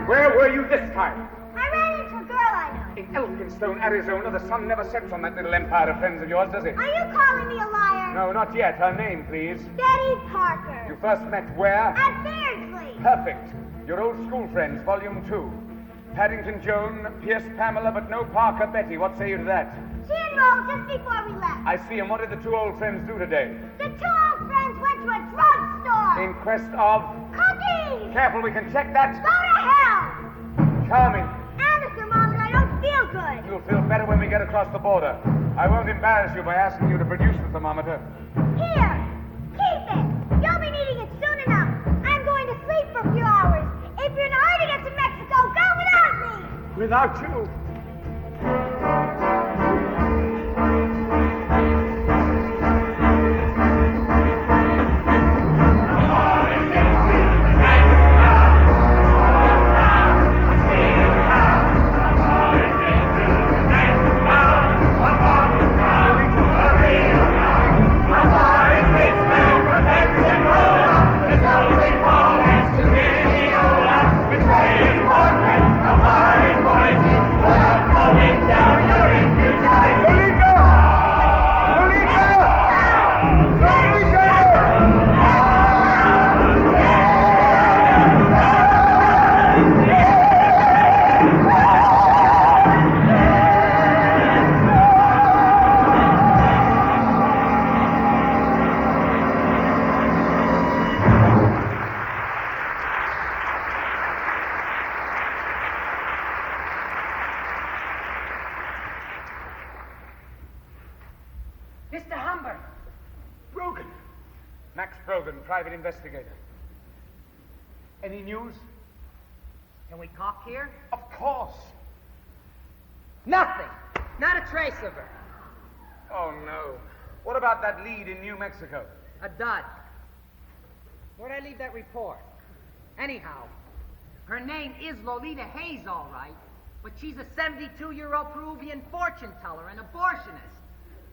Where were you this time? I ran into a girl I know. In Elphinstone, Arizona. The sun never sets on that little empire of friends of yours, does it? Are you calling me a liar? No, not yet. Her name, please. Betty Parker. You first met where? At Beardsley. Perfect. Your old school friends, Volume 2. Paddington Joan, Pierce Pamela, but no Parker Betty. What say you to that? She enrolled just before we left. I see. And what did the 2 old friends do today? The 2 old friends went to a drugstore. In quest of... Cookies. Careful, we can check that. Go to hell. Charming. And the thermometer, I don't feel good. You'll feel better when we get across the border. I won't embarrass you by asking you to produce the thermometer. Here. Keep it. You'll be needing it soon enough. I'm going to sleep for a few hours. If you're in a hurry to get to Mexico, go without me. Without you? How far Mr. Humbert. Brogan. Max Brogan, private investigator. Any news? Can we talk here? Of course. Nothing. Not a trace of her. Oh, no. What about that lead in New Mexico? A dud. Where'd I leave that report? Anyhow, her name is Lolita Haze, all right, but she's a 72-year-old Peruvian fortune teller and abortionist.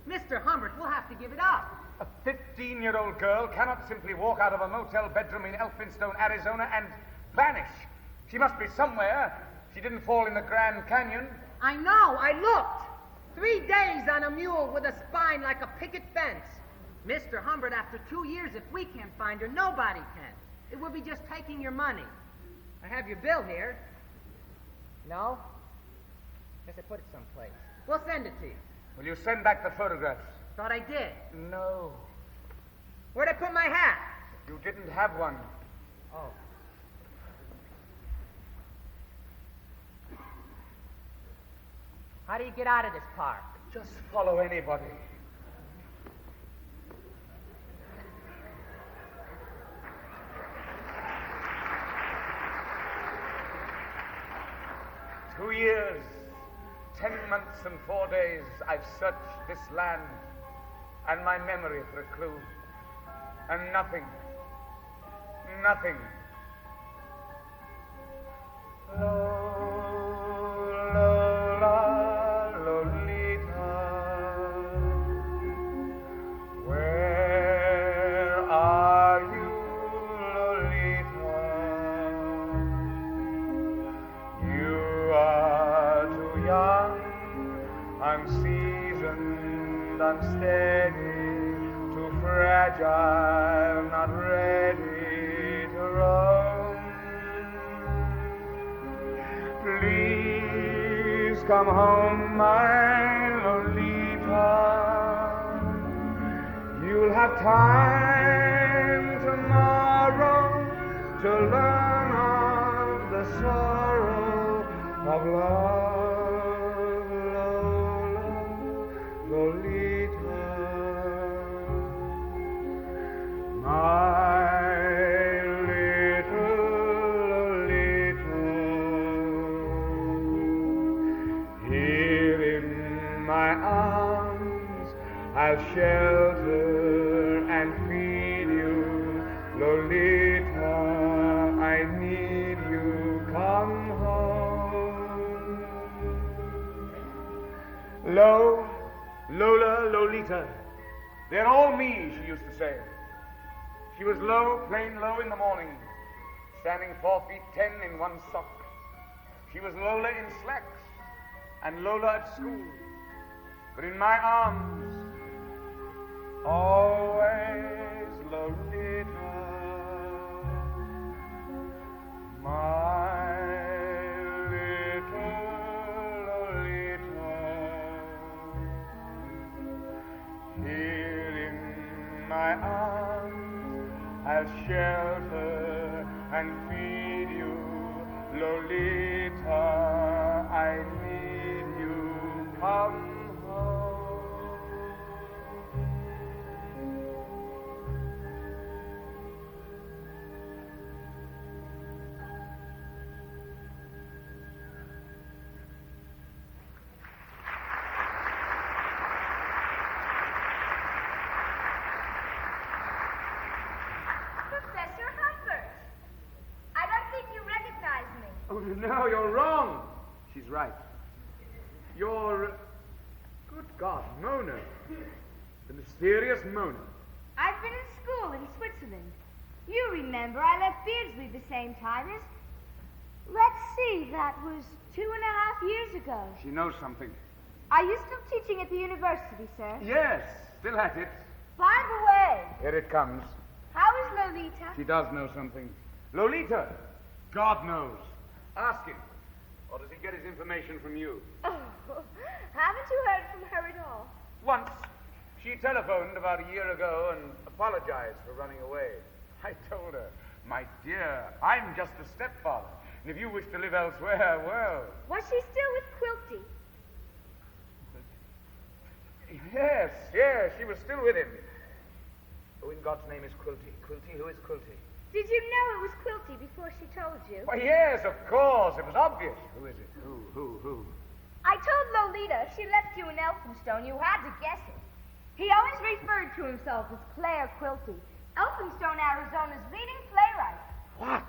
Mr. Humbert, we'll have to give it up. A 15-year-old girl cannot simply walk out of a motel bedroom in Elphinstone, Arizona, and vanish. She must be somewhere. She didn't fall in the Grand Canyon. I know, I looked. 3 days on a mule with a spine like a picket fence. Mr. Humbert, after 2 years, if we can't find her, nobody can. It will be just taking your money. I have your bill here. No? Guess I put it someplace. We'll send it to you. Will you send back the photographs? Thought I did. No. Where'd I put my hat? You didn't have one. Oh. How do you get out of this park? Just follow anybody. Two years, 10 months and 4 days, I've searched this land and my memory for a clue. And nothing. Lola, Lolita, where are you, Lolita? You are too young, unseasoned, unsteady, too fragile, not ready to roam. Please come home, my Lolita. You'll have time tomorrow to learn of the sorrow of love, Lola, Lolita. My little Lolita, here in my arms I'll shelter and feed you, Lolita, I need you, come home. Lola, Lolita, they're all me, she used to say. She was low, plain low in the morning, standing 4 feet 10 in one sock. She was Lola in slacks, and Lola at school. But in my arms, always Lolita, my little Lolita. Here in my arms, I'll shelter and feed you, Lolita, I need you, come home. Professor Humbert, I don't think you recognize me. Oh, no, you're wrong. She's right. You're, good God, Mona. The mysterious Mona. I've been in school in Switzerland. You remember I left Beardsley the same time as... Let's see, that was 2.5 years ago. She knows something. Are you still teaching at the university, sir? Yes, still at it. By the way, Here it comes. how is Lolita? She does know something. Lolita, God knows. Ask him. Or does he get his information from you? Oh, haven't you heard from her at all? Once, she telephoned about a year ago and apologized for running away. I told her, my dear, I'm just a stepfather. And if you wish to live elsewhere, well... Was she still with Quilty? Yes, she was still with him. Who in God's name is Quilty? Quilty, who is Quilty? Did you know it was Quilty before she told you? Why, yes, of course. It was obvious. Who is it? Who? I told Lolita if she left you in Elphinstone, you had to guess it. He always referred to himself as Clare Quilty, Elphinstone, Arizona's leading playwright. What?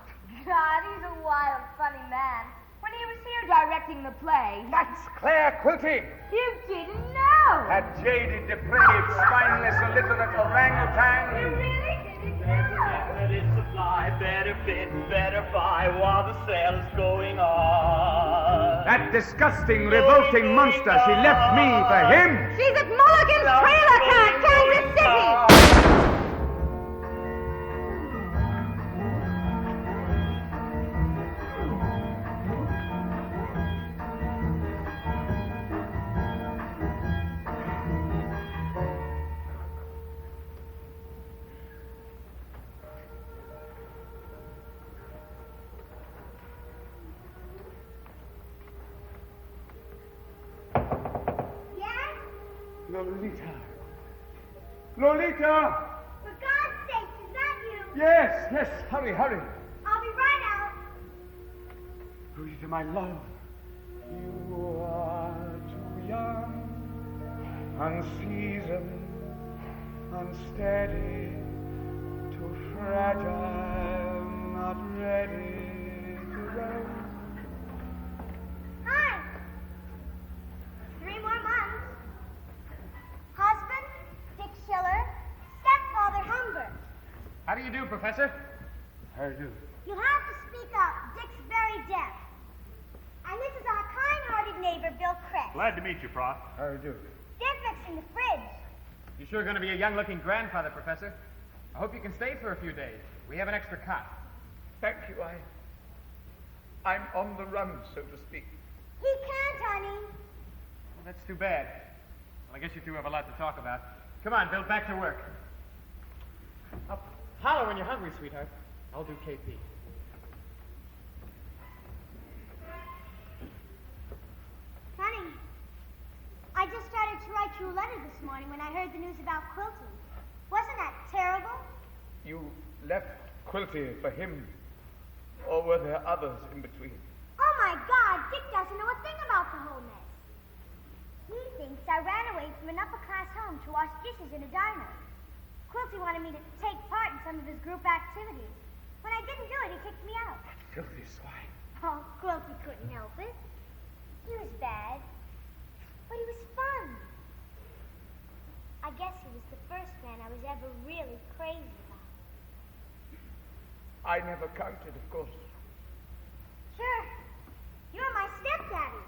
God, he's a wild, funny man. When he was here directing the play... That's Clare Quilty! You didn't know! That jaded, depraved, spineless, illiterate orangutan! You really didn't know! Better supply, better fit, better buy while the sale is going on. That disgusting, revolting monster, she left me for him! She's at Mulligan's Trailer Camp, Kansas City! Lolita! For God's sake, is that you? Yes, hurry. I'll be right out. Lolita, my love. You are too young, unseasoned, unsteady, too fragile, not ready to run. Hi. 3 more months. Husband, Dick Schiller, stepfather Humbert. How do you do, Professor? How do you do? You have to speak up. Dick's very deaf. And this is our kind-hearted neighbor, Bill Crest. Glad to meet you, Prof. How do you do? They're fixing the fridge. You're sure going to be a young-looking grandfather, Professor. I hope you can stay for a few days. We have an extra cot. Thank you. I'm on the run, so to speak. He can't, honey. Well, that's too bad. Well, I guess you two have a lot to talk about. Come on, Bill, back to work. Holler when you're hungry, sweetheart. I'll do KP. Honey, I just started to write you a letter this morning when I heard the news about Quilty. Wasn't that terrible? You left Quilty for him, or were there others in between? Oh my God, Dick doesn't know a thing about the whole mess. He thinks I ran away from an upper-class home to wash dishes in a diner. Quilty wanted me to take part in some of his group activities. When I didn't do it, he kicked me out. Filthy swine. Oh, Quilty couldn't help it. He was bad, but he was fun. I guess he was the first man I was ever really crazy about. I never counted, of course. Sure. You're my stepdaddy.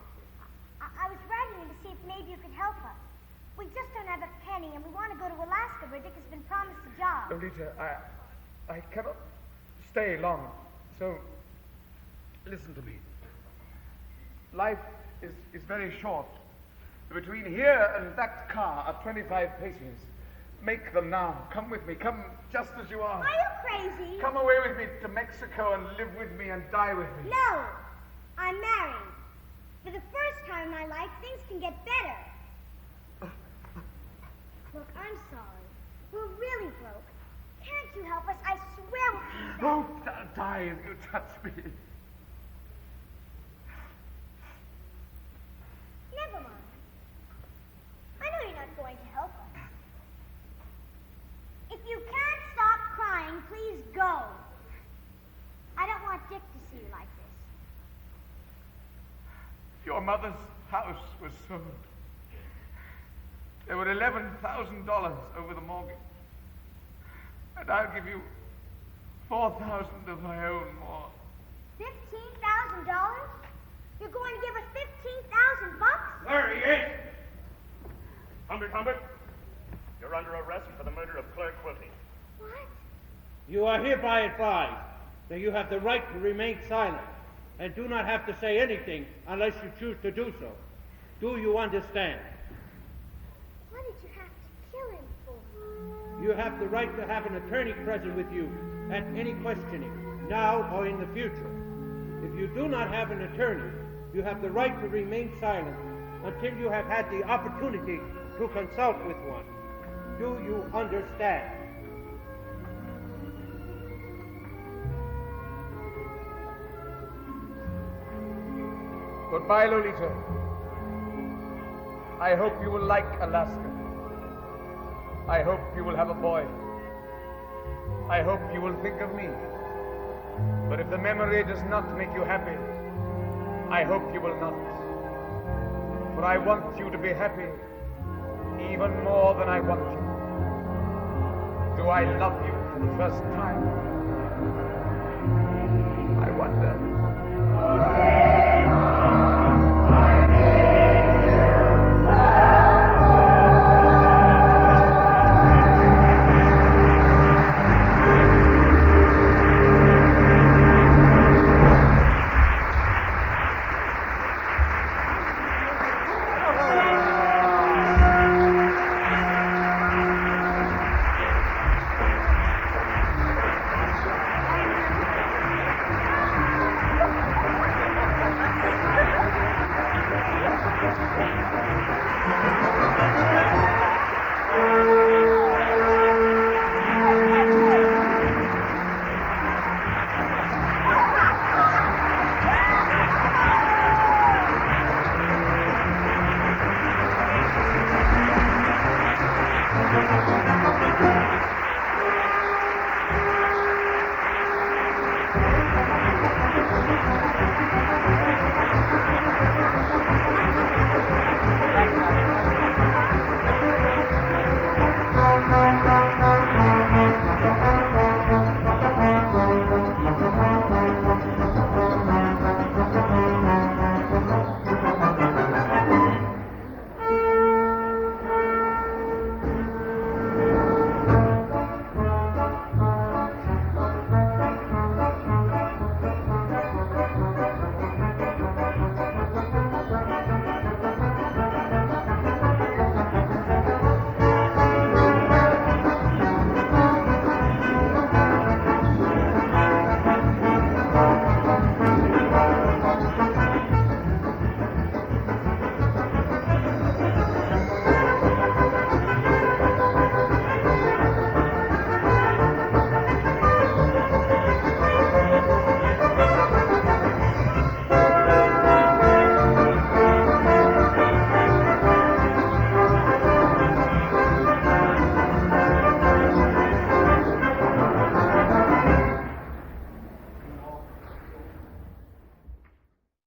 I was writing you to see if maybe you could help us. We just don't have a penny, and we want to go to Alaska where Dick has been promised a job. Lolita, I cannot stay long, so listen to me. Life is very short. Between here and that car are 25 paces. Make them now. Come with me. Come just as you are. Are you crazy? Come away with me to Mexico and live with me and die with me. No. I'm married. For the first time in my life, things can get better. Look, I'm sorry. We're really broke. Can't you help us? I swear we'll be back. Oh, die if you touch me. Never mind. I know you're not going to help us. If you can't stop crying, please go. I don't want Dick to see you like this. Your mother's house was sold. There were $11,000 over the mortgage. And I'll give you $4,000 of my own more. $15,000? You're going to give us $15,000? There he is! Humbert, you're under arrest for the murder of Clare Quilty. What? You are hereby advised that you have the right to remain silent and do not have to say anything unless you choose to do so. Do you understand? What did you have to kill him for? You have the right to have an attorney present with you at any questioning, now or in the future. If you do not have an attorney, you have the right to remain silent until you have had the opportunity to consult with one. Do you understand? Goodbye, Lolita. I hope you will like Alaska. I hope you will have a boy. I hope you will think of me. But if the memory does not make you happy, I hope you will not. For I want you to be happy even more than I want you. Do I love you for the first time? I wonder.